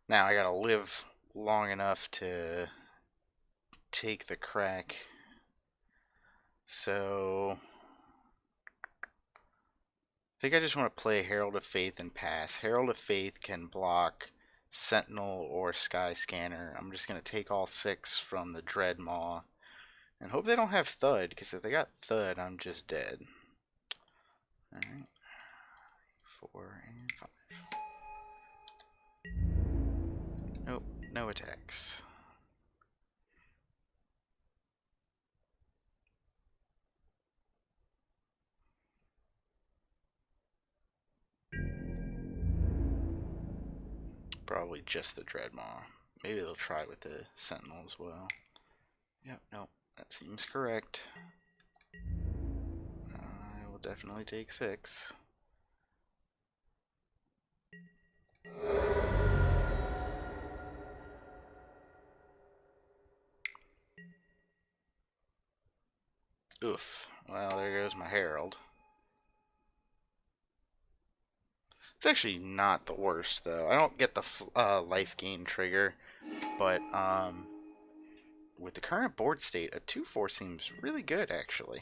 Now I gotta live long enough to take the crack. So I think I just want to play Herald of Faith and pass. Herald of Faith can block Sentinel or Sky Scanner. I'm just going to take all 6 from the Dreadmaw and hope they don't have Thud, because if they got Thud, I'm just dead. Alright. 4 and 5. Nope, no attacks. Probably just the Dreadmaw. Maybe they'll try with the Sentinel as well. Yep, nope, that seems correct. I will definitely take 6. Oof. Well, there goes my Herald. It's actually not the worst, though. I don't get the life gain trigger, but with the current board state, a 2/4 seems really good, actually.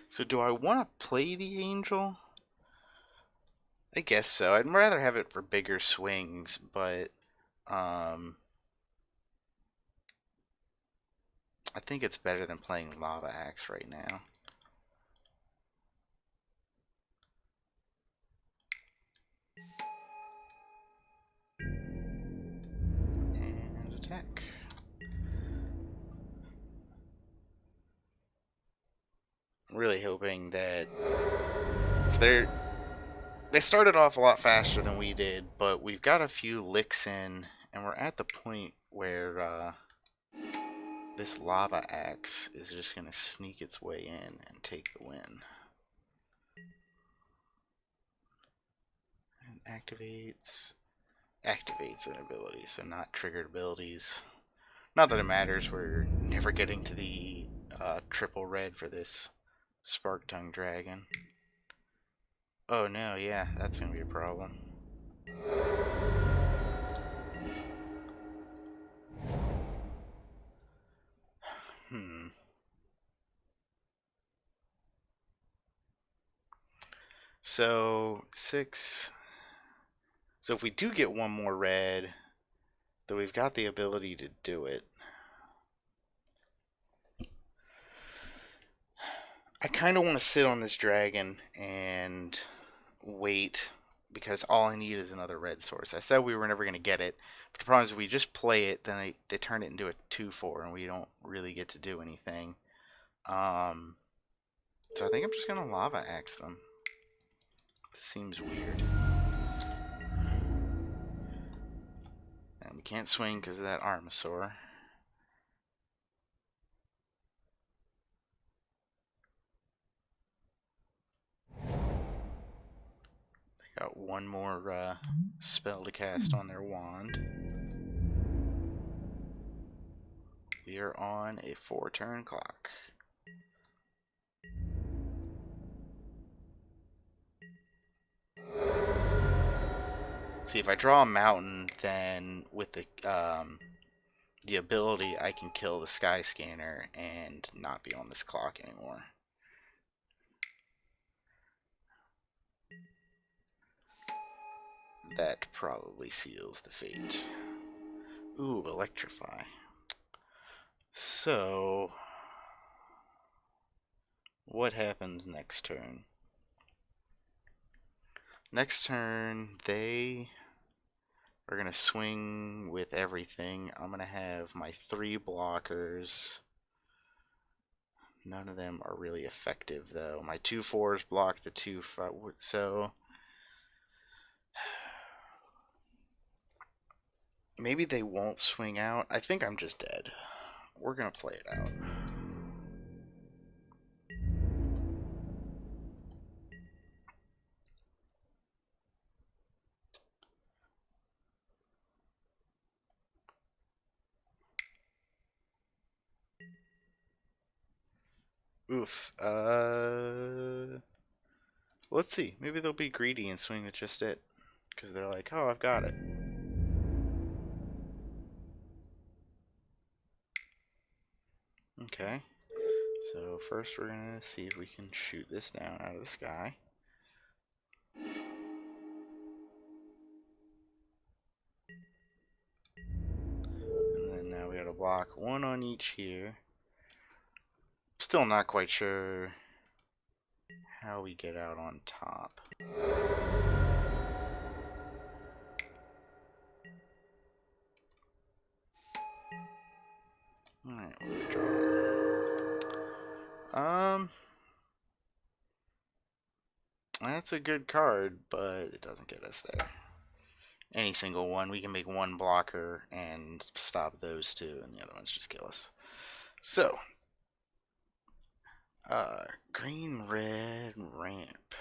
So do I want to play the Angel? I guess so. I'd rather have it for bigger swings, but I think it's better than playing Lava Axe right now. And attack. I'm really hoping that they started off a lot faster than we did, but we've got a few licks in, and we're at the point where this Lava Axe is just going to sneak its way in and take the win. And activates an ability, so not triggered abilities. Not that it matters, we're never getting to the triple red for this Spark Tongue Dragon. Oh no, yeah, that's going to be a problem. So, 6. So if we do get one more red, then we've got the ability to do it. I kind of want to sit on this dragon and wait, because all I need is another red source. I said we were never going to get it, but the problem is if we just play it, then they turn it into a 2/4, and we don't really get to do anything. So I think I'm just going to Lava Axe them. This seems weird. We can't swing because of that Armasaur. They got one more spell to cast on their wand. We are on a 4-turn clock. See, if I draw a mountain, then with the ability, I can kill the Sky Scanner and not be on this clock anymore. That probably seals the fate. Ooh, Electrify. So, what happens next turn? Next turn, they are going to swing with everything. I'm going to have my 3 blockers. None of them are really effective, though. My 2 4s block the 2 5, so maybe they won't swing out. I think I'm just dead. We're going to play it out. Oof. Let's see. Maybe they'll be greedy and swing with just it. Because they're like, oh, I've got it. Okay. So first we're going to see if we can shoot this down out of the sky. And then now we got to block 1 on each here. Still not quite sure how we get out on top. Alright, we're drawing. That's a good card, but it doesn't get us there. Any single one, we can make 1 blocker and stop those 2, and the other ones just kill us. So, green, red, ramp.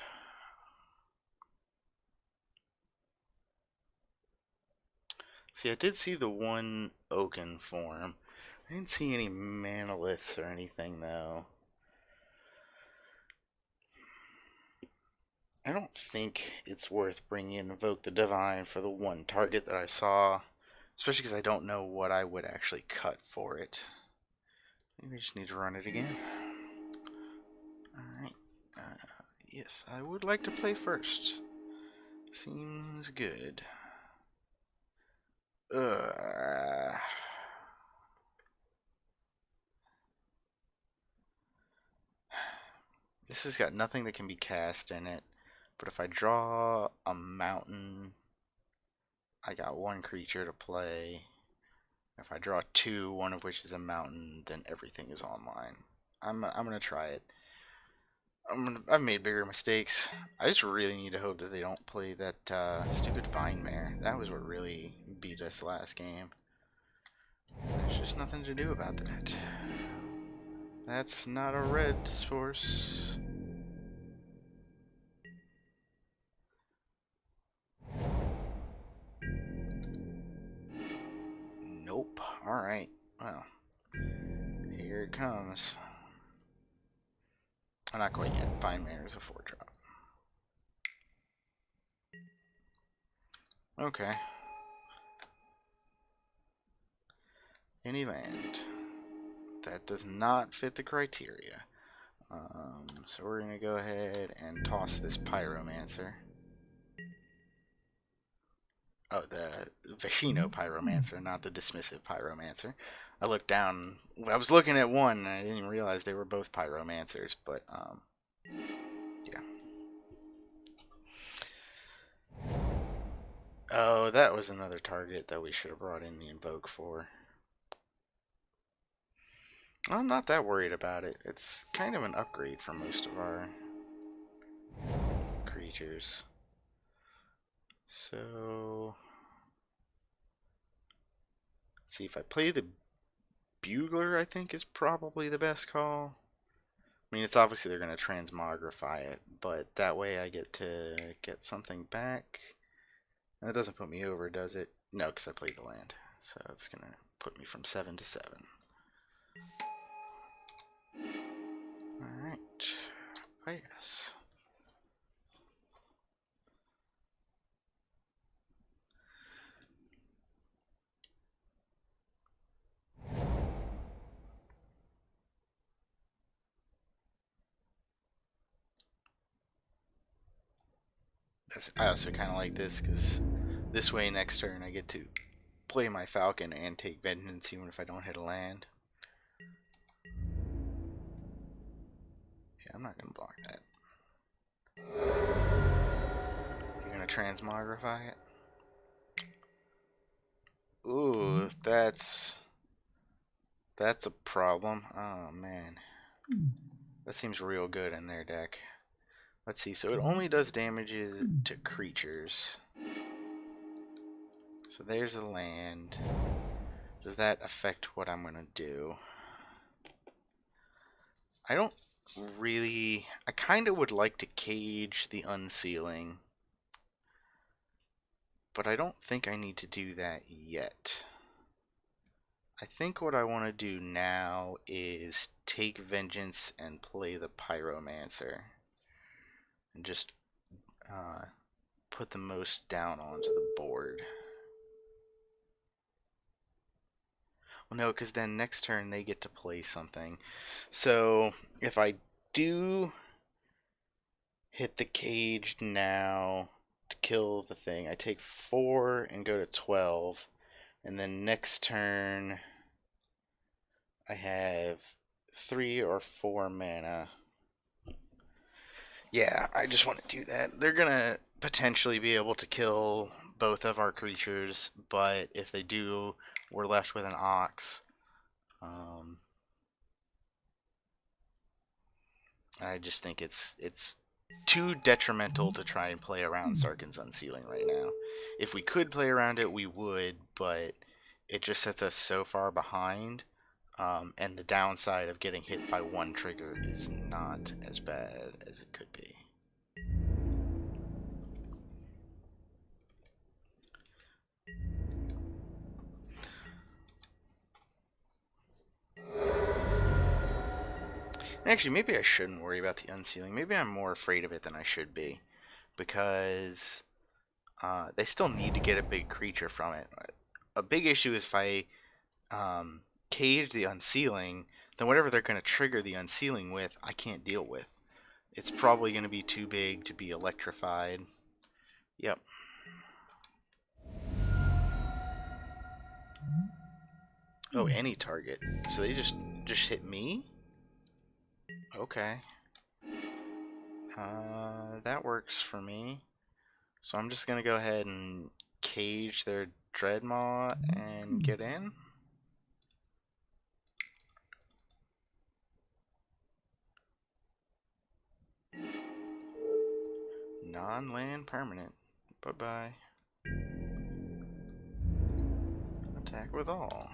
See, I did see the one Oaken form. I didn't see any Manoliths or anything, though. I don't think it's worth bringing in Invoke the Divine for the one target that I saw, especially because I don't know what I would actually cut for it. Maybe we just need to run it again. Alright. Yes, I would like to play first. Seems good. This has got nothing that can be cast in it. But if I draw a mountain, I got 1 creature to play. If I draw 2, one of which is a mountain, then everything is online. I'm gonna try it. I've made bigger mistakes. I just really need to hope that they don't play that stupid Vine Mare. That was what really beat us last game. There's just nothing to do about that. That's not a red source. Nope. Alright. Well, here it comes. Not quite yet. Vine Mare is a 4-drop. Okay. Any land. That does not fit the criteria. So we're going to go ahead and toss this Pyromancer. Oh, the Vashino Pyromancer, not the Dismissive Pyromancer. I looked down. I was looking at one, and I didn't realize they were both Pyromancers, but, yeah. Oh, that was another target that we should have brought in the Invoke for. I'm not that worried about it. It's kind of an upgrade for most of our creatures. So See, if I play the Bugler, I think is probably the best call. I mean, it's obviously they're going to transmogrify it, but that way I get to get something back. And that doesn't put me over, does it? No, because I played the land. So it's going to put me from 7 to 7. Alright. Oh, yes. I also kind of like this because this way next turn I get to play my Falcon and take Vengeance even if I don't hit a land. Yeah, I'm not going to block that. You're going to transmogrify it? Ooh, that's a problem. Oh, man. That seems real good in their deck. Let's see, so it only does damage to creatures. So there's a land. Does that affect what I'm going to do? I don't really... I kind of would like to cage the unsealing. But I don't think I need to do that yet. I think what I want to do now is take Vengeance and play the Pyromancer. And just put the most down onto the board. Well, no, because then next turn they get to play something. So if I do hit the cage now to kill the thing, I take 4 and go to 12. And then next turn I have 3 or 4 mana. Yeah, I just want to do that. They're going to potentially be able to kill both of our creatures, but if they do, we're left with an Ox. I just think it's too detrimental to try and play around Sarkhan's Unsealing right now. If we could play around it, we would, but it just sets us so far behind. And the downside of getting hit by one trigger is not as bad as it could be. Actually, maybe I shouldn't worry about the unsealing. Maybe I'm more afraid of it than I should be. Because they still need to get a big creature from it. A big issue is if I cage the unsealing, then whatever they're going to trigger the unsealing with, I can't deal with. It's probably going to be too big to be electrified. Yep. Oh, any target. So they just hit me? Okay. That works for me. So I'm just going to go ahead and cage their Dreadmaw and get in. Non-land permanent. Bye-bye. Attack with all.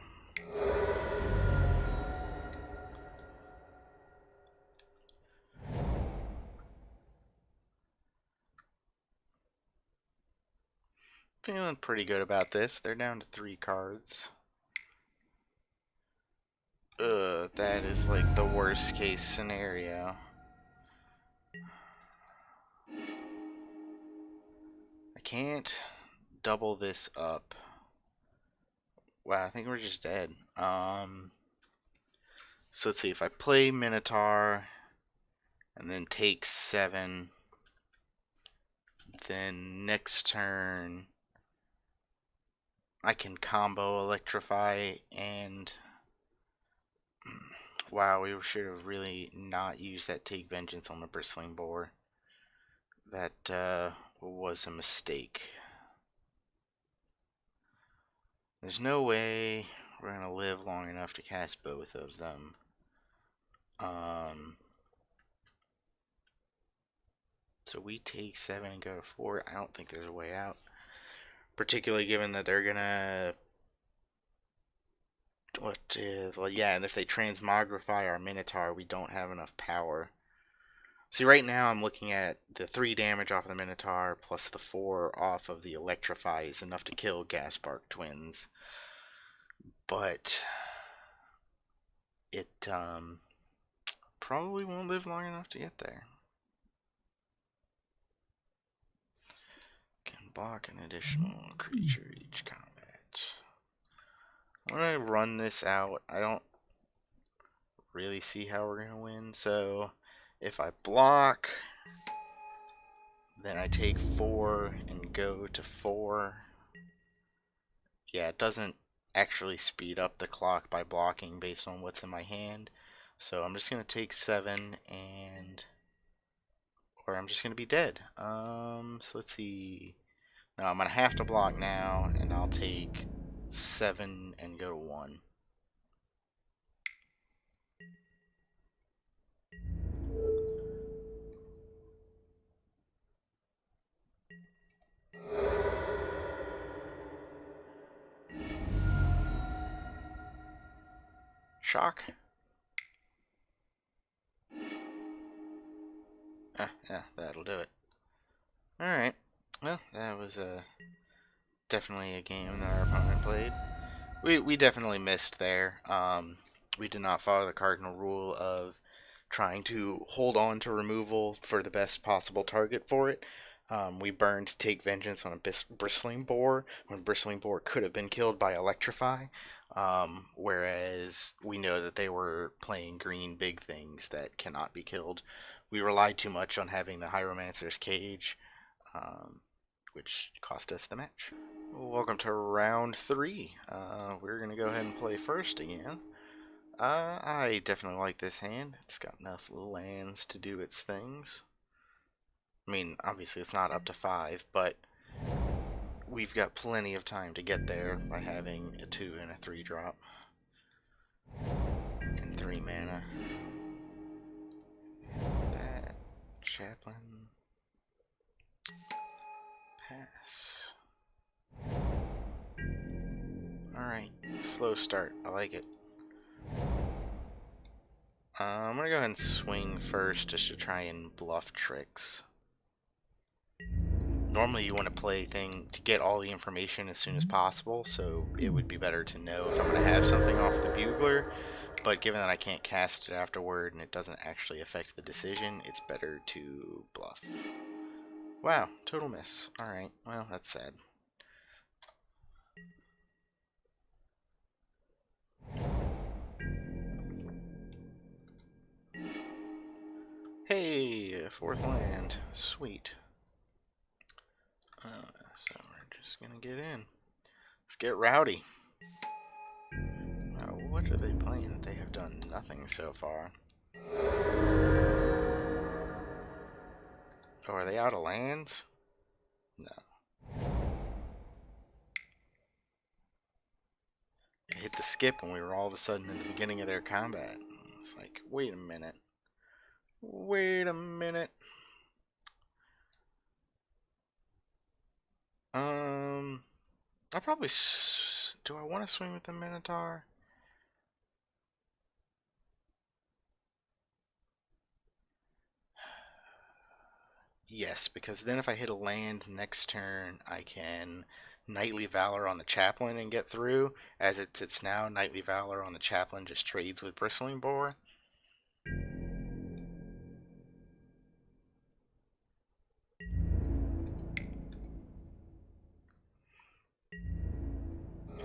Feeling pretty good about this. They're down to 3 cards. Ugh, that is like the worst case scenario. I can't double this up. Wow, I think we're just dead. So let's see, if I play Minotaur and then take 7, then next turn I can combo Electrify and... Wow, we should have really not used that Take Vengeance on the Bristling Boar. That was a mistake. There's no way we're going to live long enough to cast both of them. So we take 7 and go to 4. I don't think there's a way out. Particularly given that they're going to what is... Well, yeah, and if they transmogrify our Minotaur, we don't have enough power. See, right now I'm looking at the 3 damage off of the Minotaur plus the 4 off of the Electrify is enough to kill Gaspark Twins. But it probably won't live long enough to get there. Can block an additional creature each combat. When I run this out, I don't really see how we're going to win. So if I block, then I take 4 and go to 4. Yeah, it doesn't actually speed up the clock by blocking based on what's in my hand. So I'm just going to take 7 and... or I'm just going to be dead. So let's see. No, I'm going to have to block now, and I'll take 7 and go to 1. Shock. Yeah, that'll do it. Alright. Well, that was definitely a game that our opponent played. We definitely missed there. We did not follow the cardinal rule of trying to hold on to removal for the best possible target for it. We burned Take Vengeance on a Bristling Boar when Bristling Boar could have been killed by Electrify. Whereas we know that they were playing green big things that cannot be killed. We relied too much on having the Hieromancer's Cage, which cost us the match. Welcome to round 3. We're going to go ahead and play first again. I definitely like this hand. It's got enough lands to do its things. I mean, obviously it's not up to 5, but we've got plenty of time to get there by having a 2 and a 3 drop. And 3 mana. And that. Chaplain. Pass. Alright, slow start. I like it. I'm gonna go ahead and swing first just to try and bluff tricks. Normally you want to play to get all the information as soon as possible, so it would be better to know if I'm going to have something off the bugler, but given that I can't cast it afterward and it doesn't actually affect the decision, it's better to bluff. Wow, total miss. Alright, well, that's sad. Hey, 4th land. Sweet. So we're just gonna get in. Let's get rowdy. Now, what are they playing? They have done nothing so far. Oh, are they out of lands? No. I hit the skip and we were all of a sudden in the beginning of their combat. It's like, wait a minute. Wait a minute. I'll probably... do I want to swing with the Minotaur? Yes, because then if I hit a land next turn, I can Knightly Valor on the Chaplain and get through. As it sits now, Knightly Valor on the Chaplain just trades with Bristling Boar.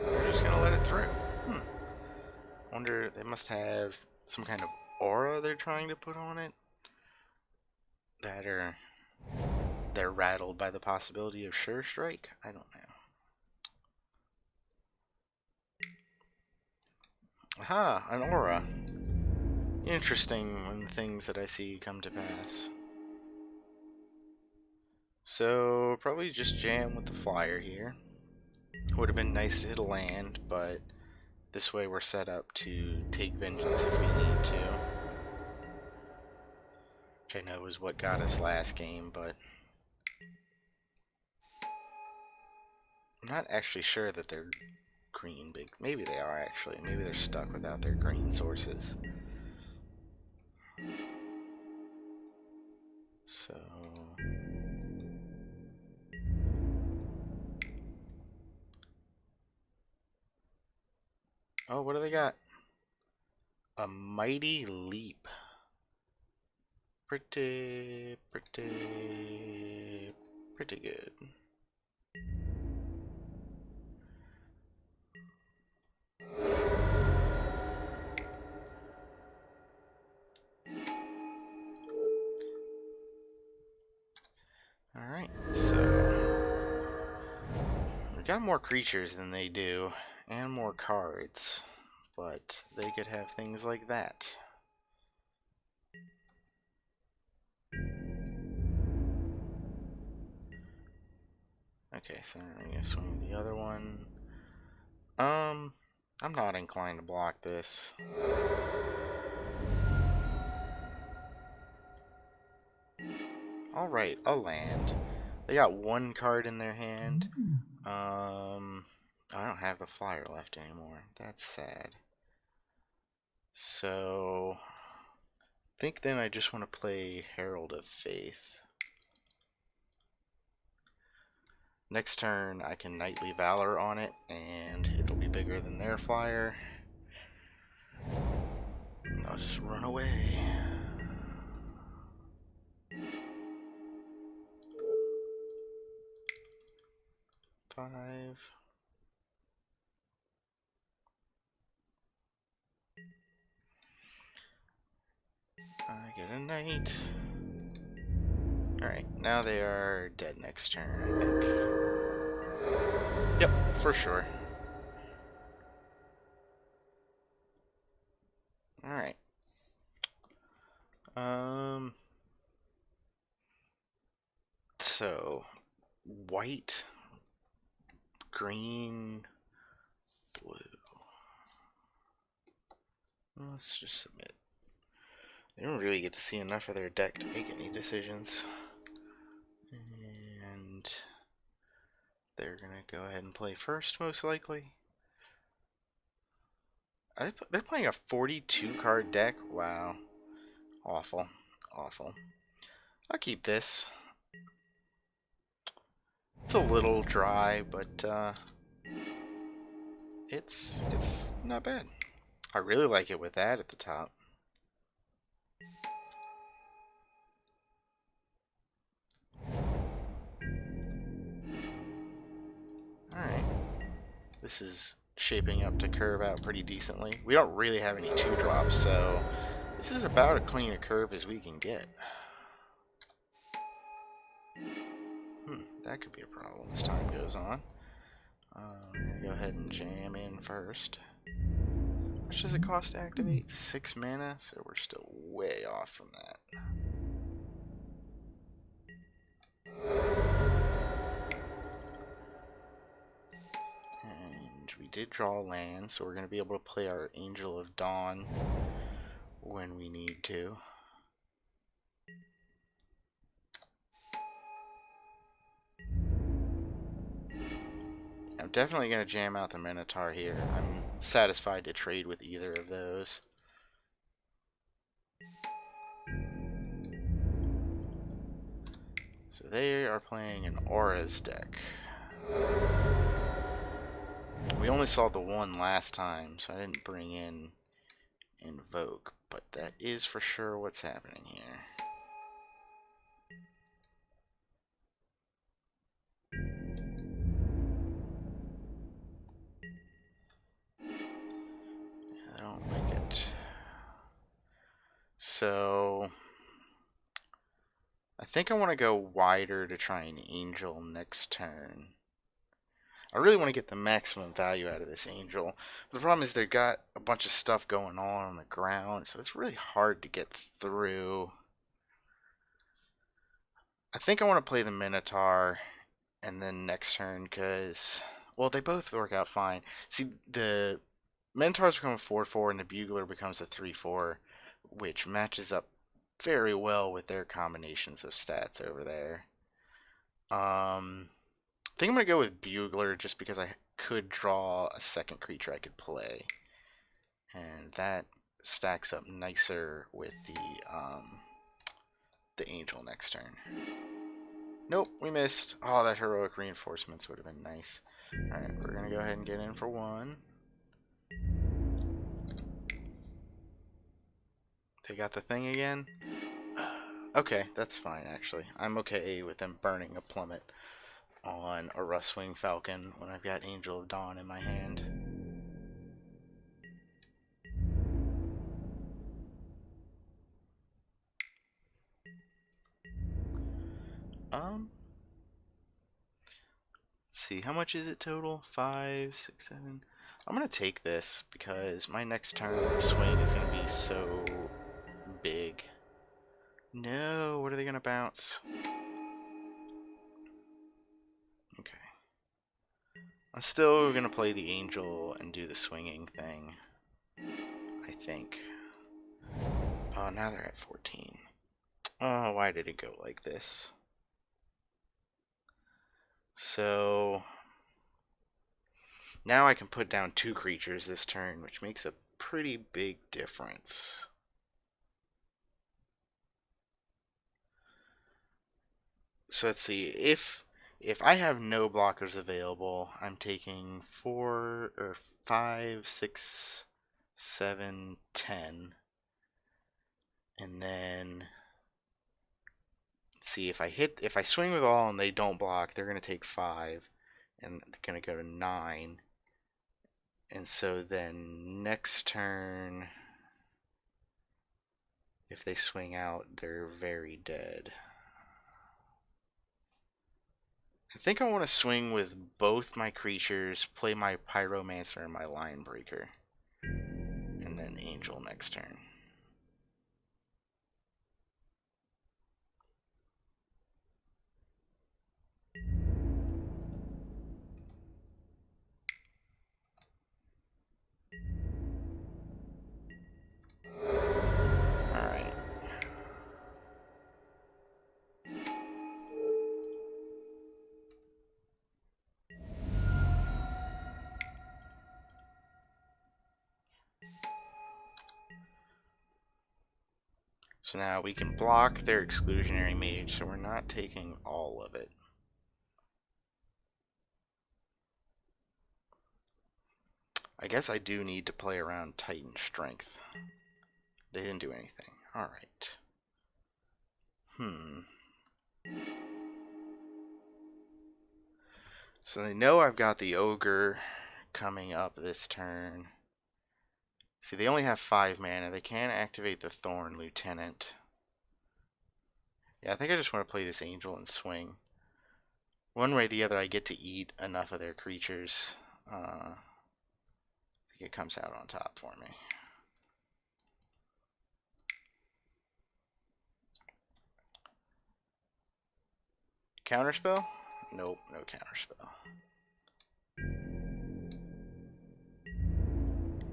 We're just gonna let it through. Wonder, they must have some kind of aura they're trying to put on it. They're rattled by the possibility of Sure Strike? I don't know. Aha, an aura. Interesting when things that I see come to pass. So, probably just jam with the flyer here. Would have been nice to hit a land, but this way we're set up to take vengeance if we need to. Which I know is what got us last game, but I'm not actually sure that they're green big. Maybe they are actually. Maybe they're stuck without their green sources. So. Oh, what do they got? A mighty leap. Pretty good. Alright, so we got more creatures than they do, and more cards, but they could have things like that. Okay, so I'm gonna swing the other one. I'm not inclined to block this. Alright, a land. They got one card in their hand. I don't have the flyer left anymore. That's sad. So, I think then I just want to play Herald of Faith. Next turn, I can Knightly Valor on it, and it'll be bigger than their flyer. And I'll just run away. Five. I get a knight. Alright, now they are dead next turn, I think. Yep, for sure. Alright. So, white, green, blue. Let's just submit. They don't really get to see enough of their deck to make any decisions. And they're going to go ahead and play first, most likely. They're playing a 42 card deck? Wow. Awful. Awful. I'll keep this. It's a little dry, but it's not bad. I really like it with that at the top. Alright. This is shaping up to curve out pretty decently. We don't really have any 2-drops, so this is about as clean a curve as we can get. That could be a problem as time goes on. I'm going to go ahead and jam in first. How much does it cost to activate? 6 mana, so we're still way off from that. And we did draw land, so we're going to be able to play our Angel of Dawn when we need to. I'm definitely going to jam out the Minotaur here. I'm satisfied to trade with either of those. So they are playing an Auras deck. We only saw the one last time, so I didn't bring in Invoke, but that is for sure what's happening here. I don't like it. So I think I want to go wider to try an Angel next turn. I really want to get the maximum value out of this Angel. The problem is they've got a bunch of stuff going on the ground, so it's really hard to get through. I think I want to play the Minotaur and then next turn, because, well, they both work out fine. See, the Minotaurs become a 4/4 and the Bugler becomes a 3/4, which matches up very well with their combinations of stats over there. I think I'm going to go with Bugler just because I could draw a second creature I could play. And that stacks up nicer with the angel next turn. Nope, we missed. Oh, that heroic reinforcements would have been nice. Alright, we're going to go ahead and get in for one. They got the thing again? Okay, that's fine, actually. I'm okay with them burning a plummet on a Rustwing Falcon when I've got Angel of Dawn in my hand. Let's see, how much is it total? 5, 6, 7. I'm gonna take this because my next turn swing is gonna be so big. No, what are they gonna bounce? Okay. I'm still gonna play the angel and do the swinging thing, I think. Oh, now they're at 14. Oh, why did it go like this? So now I can put down 2 creatures this turn, which makes a pretty big difference. So let's see, if I have no blockers available, I'm taking 4 or 5, 6, 7, 10. And then see if I swing with all and they don't block, they're gonna take 5 and they're gonna go to 9. And so then next turn, if they swing out, they're very dead. I think I want to swing with both my creatures, play my Pyromancer and my Line Breaker, and then Angel next turn. Alright. So now we can block their Exclusionary Mage, so we're not taking all of it. I guess I do need to play around Titan Strength. They didn't do anything. Alright. So they know I've got the Ogre coming up this turn. See, they only have 5 mana. They can't activate the Thorn Lieutenant. Yeah, I think I just want to play this Angel and swing. One way or the other, I get to eat enough of their creatures. I think it comes out on top for me. Counterspell? Nope, no counterspell.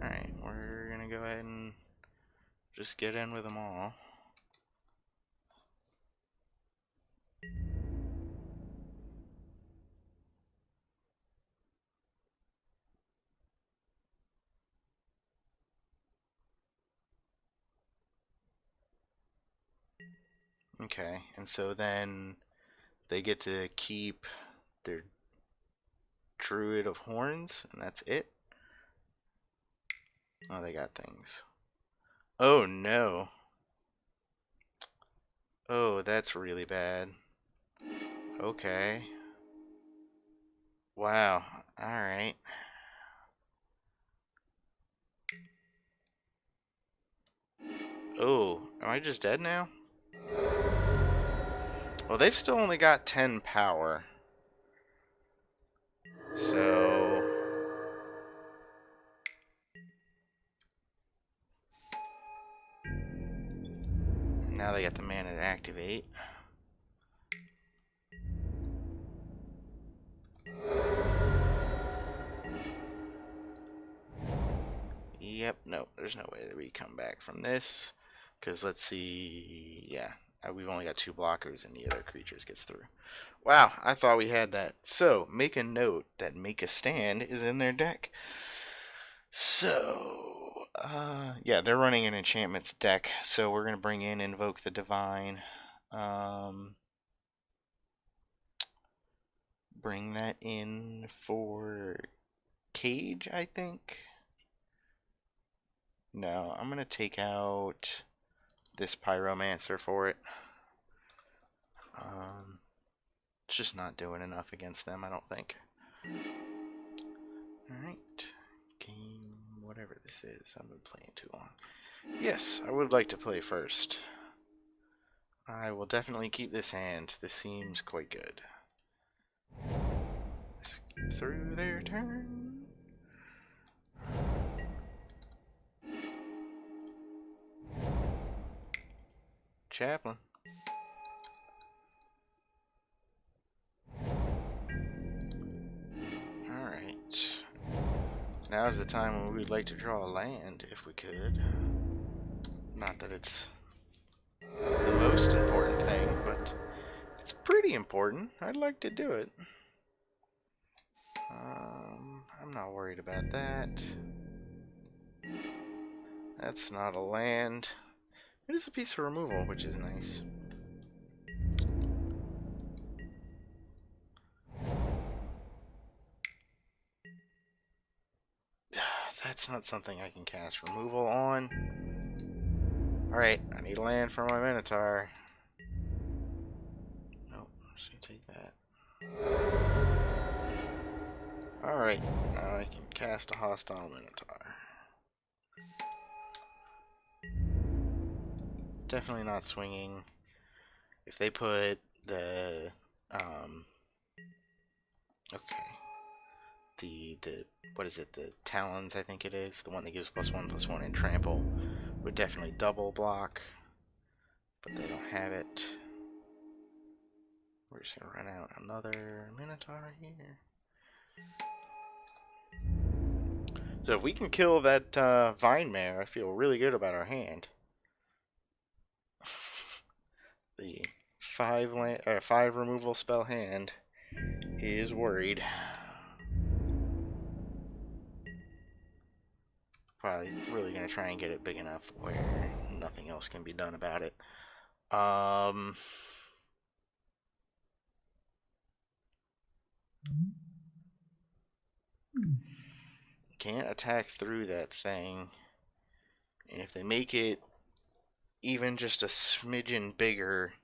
Alright, we're gonna go ahead and just get in with them all. Okay, and so then they get to keep their Druid of Horns, and that's it. Oh, they got things. Oh, no. Oh, that's really bad. Okay. Wow. Alright. Oh, am I just dead now? Well, they've still only got 10 power. So... now they got the mana to activate. Yep, no, there's no way that we come back from this. Because let's see, yeah, We've only got 2 blockers and the other creatures gets through. Wow, I thought we had that. So, make a note that Make a Stand is in their deck. So, yeah, they're running an enchantments deck, so we're going to bring in Invoke the Divine. Bring that in for Cage, I think. No, I'm going to take out this Pyromancer for it. It's just not doing enough against them, I don't think. Alright. Game, whatever this is. I've been playing too long. Yes, I would like to play first. I will definitely keep this hand. This seems quite good. Skip through their turn. Chaplain. Alright. Now's the time when we'd like to draw a land, if we could. Not that it's the most important thing, but it's pretty important. I'd like to do it. I'm not worried about that. That's not a land. It is a piece of removal, which is nice. That's not something I can cast removal on. Alright, I need land for my Minotaur. Nope, just gonna take that. Alright, now I can cast a hostile Minotaur. Definitely not swinging. If they put the, okay. The what is it? The Talons, I think it is. The one that gives +1/+1 and trample would definitely double block, but they don't have it. We're just gonna run out another Minotaur here. So if we can kill that Vine Mare, I feel really good about our hand. The 5 removal spell hand is worried. Probably really gonna try and get it big enough where nothing else can be done about it. Can't attack through that thing, and if they make it even just a smidgen bigger,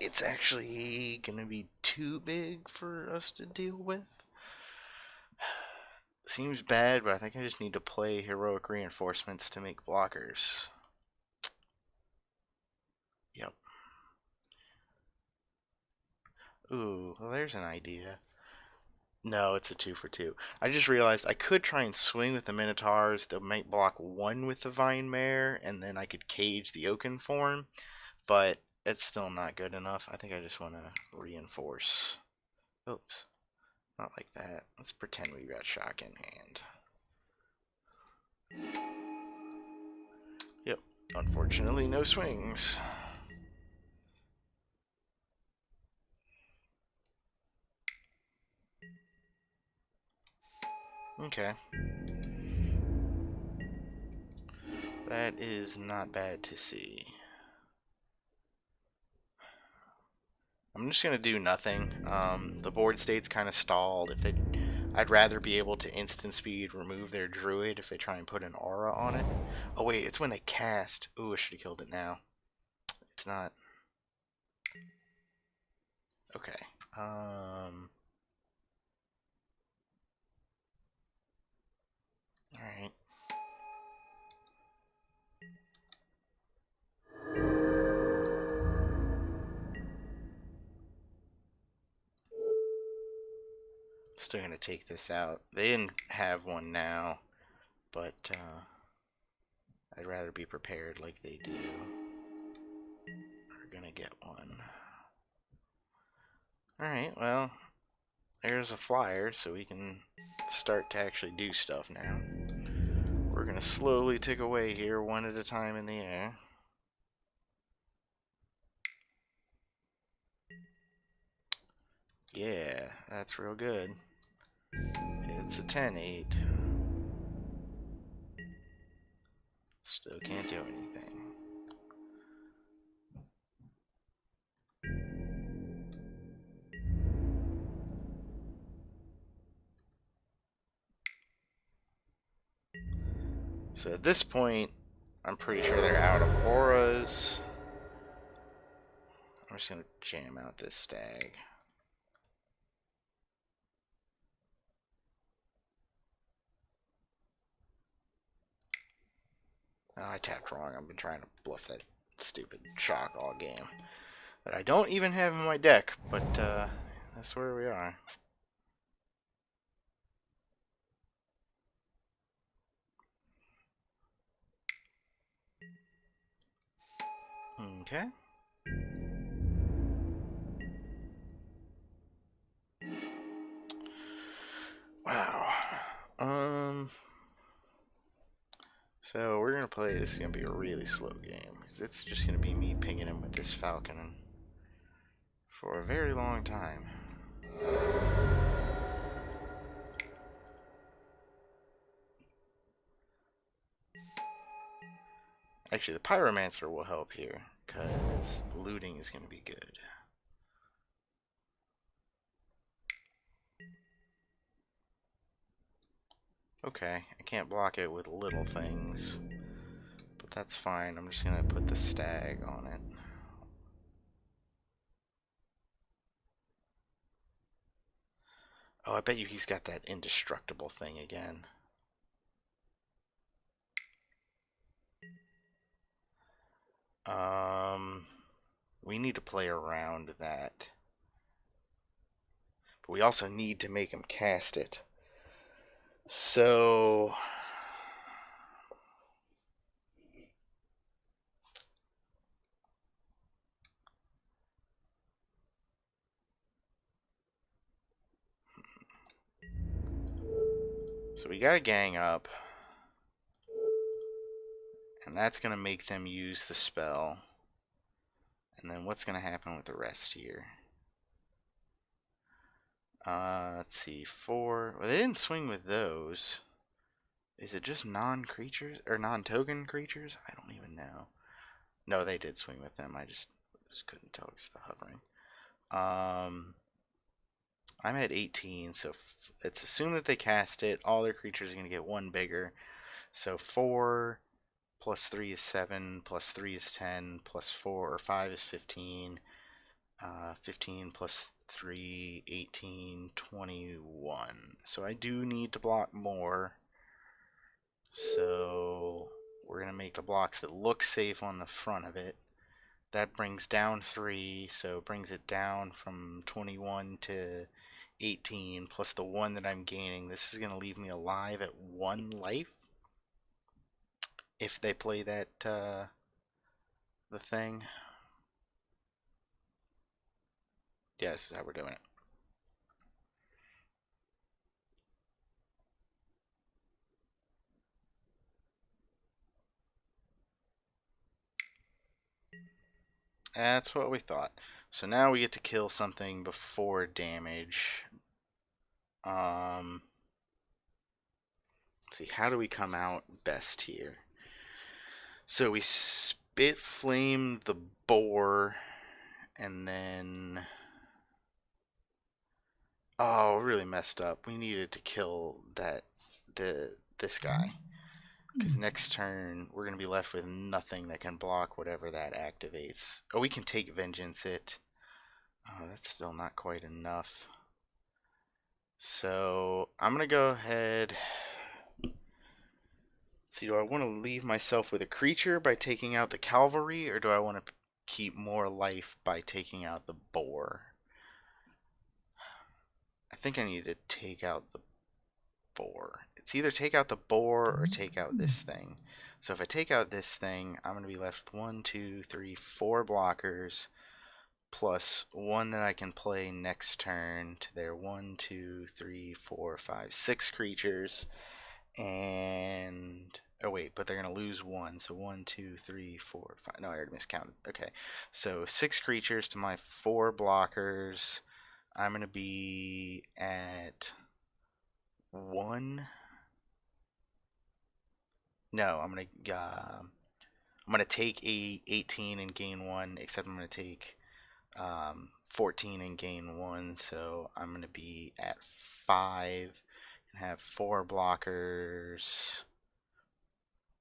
it's actually gonna be too big for us to deal with. Seems bad, but I think I just need to play heroic reinforcements to make blockers. Yep. Ooh, well, there's an idea. No, it's a 2 for 2. I just realized I could try and swing with the Minotaurs that might block 1 with the Vine Mare, and then I could cage the Oaken form, but it's still not good enough. I think I just want to reinforce. Oops. Not like that. Let's pretend we got Shock in hand. Yep. Unfortunately, no swings. Okay. That is not bad to see. I'm just gonna do nothing. The board state's kind of stalled. I'd rather be able to instant speed remove their druid if they try and put an aura on it. Oh wait, it's when they cast. Ooh, I should have killed it now. It's not. Okay. Alright. Still gonna take this out. They didn't have one now, but I'd rather be prepared like they do. We're gonna get one. Alright, well, there's a flyer, so we can start to actually do stuff now. We're gonna slowly tick away here, one at a time in the air. Yeah, that's real good. It's a 10-8. Still can't do anything. So at this point, I'm pretty sure they're out of auras. I'm just going to jam out this stag. Oh, I tapped wrong. I've been trying to bluff that stupid shock all game. That I don't even have in my deck, but that's where we are. Okay. Wow. So we're gonna play. This is gonna be a really slow game because it's just gonna be me pinging him with this falcon for a very long time. Actually, the pyromancer will help here because looting is gonna be good. Okay, I can't block it with little things, but that's fine. I'm just gonna put the stag on it. Oh, I bet you he's got that indestructible thing again. We need to play around that. But we also need to make him cast it. So we gotta gang up. And that's gonna make them use the spell. And then what's gonna happen with the rest here? Let's see, 4. Well, they didn't swing with those. Is it just non-creatures or non-token creatures? I don't even know. No, they did swing with them. I just couldn't tell because of the hovering. I'm at 18, so it's assumed that they cast it. All their creatures are going to get one bigger. So 4 plus 3 is 7, plus 3 is 10, plus 4 or 5 is 15. 15 plus 3, 18, 21. So I do need to block more. So we're going to make the blocks that look safe on the front of it. That brings down 3, so it brings it down from 21 to 18, plus the 1 that I'm gaining. This is going to leave me alive at 1 life. If they play that, the thing. Yeah, this is how we're doing it. That's what we thought. So now we get to kill something before damage. Let's see, how do we come out best here? So we spit flame the boar, and then oh, really messed up. We needed to kill this guy. Because next turn, we're going to be left with nothing that can block whatever that activates. Oh, we can take Vengeance it. Oh, that's still not quite enough. So, I'm going to go ahead. Let's see, do I want to leave myself with a creature by taking out the cavalry, or do I want to keep more life by taking out the boar? I think I need to take out the boar. It's either take out the boar or take out this thing. So if I take out this thing, I'm going to be left with 1, 2, 3, 4 blockers plus 1 that I can play next turn to their 1, 2, 3, 4, 5, 6 creatures. And oh wait, but they're going to lose 1. So 1, 2, 3, 4, 5. No, I already miscounted. Okay. So 6 creatures to my 4 blockers. I'm going to be at 1. No, I'm gonna take a 18 and gain 1, except I'm gonna take 14 and gain 1, so I'm gonna be at 5 and have 4 blockers.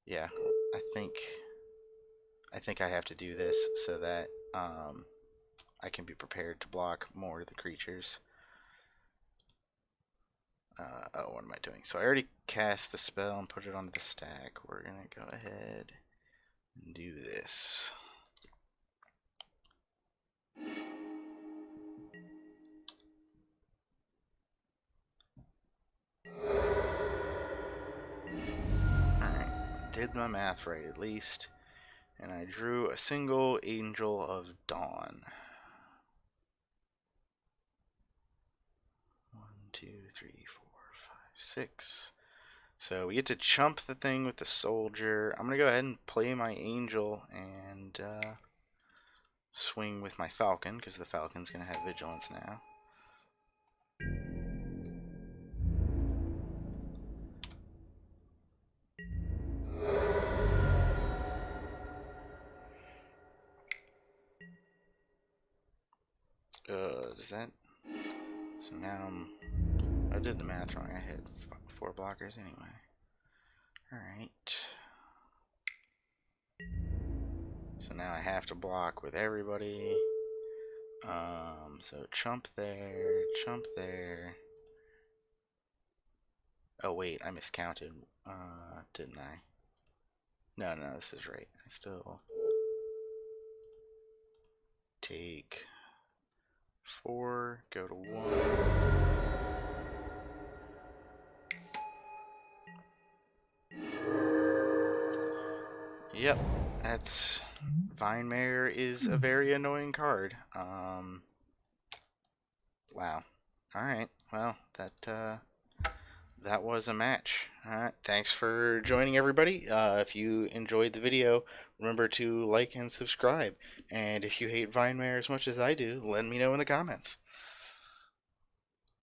Yeah, I think I have to do this so that I can be prepared to block more of the creatures. Oh, what am I doing? So I already cast the spell and put it onto the stack. We're gonna go ahead and do this. Alright, did my math right at least. And I drew a single Angel of Dawn. 1, 2, 3, 4, 5, 6. So we get to chump the thing with the soldier. I'm going to go ahead and play my angel and swing with my falcon, because the falcon's going to have vigilance now. Does that... So now I did the math wrong. I had 4 blockers anyway. Alright. So now I have to block with everybody. So chump there, chump there. Oh wait, I miscounted. Didn't I? No, this is right. I still take 4, go to 1. Yep, that's... Vinemare is a very annoying card. Wow. Alright, well, that was a match. Alright, thanks for joining, everybody. If you enjoyed the video, remember to like and subscribe. And if you hate Vinemare as much as I do, let me know in the comments.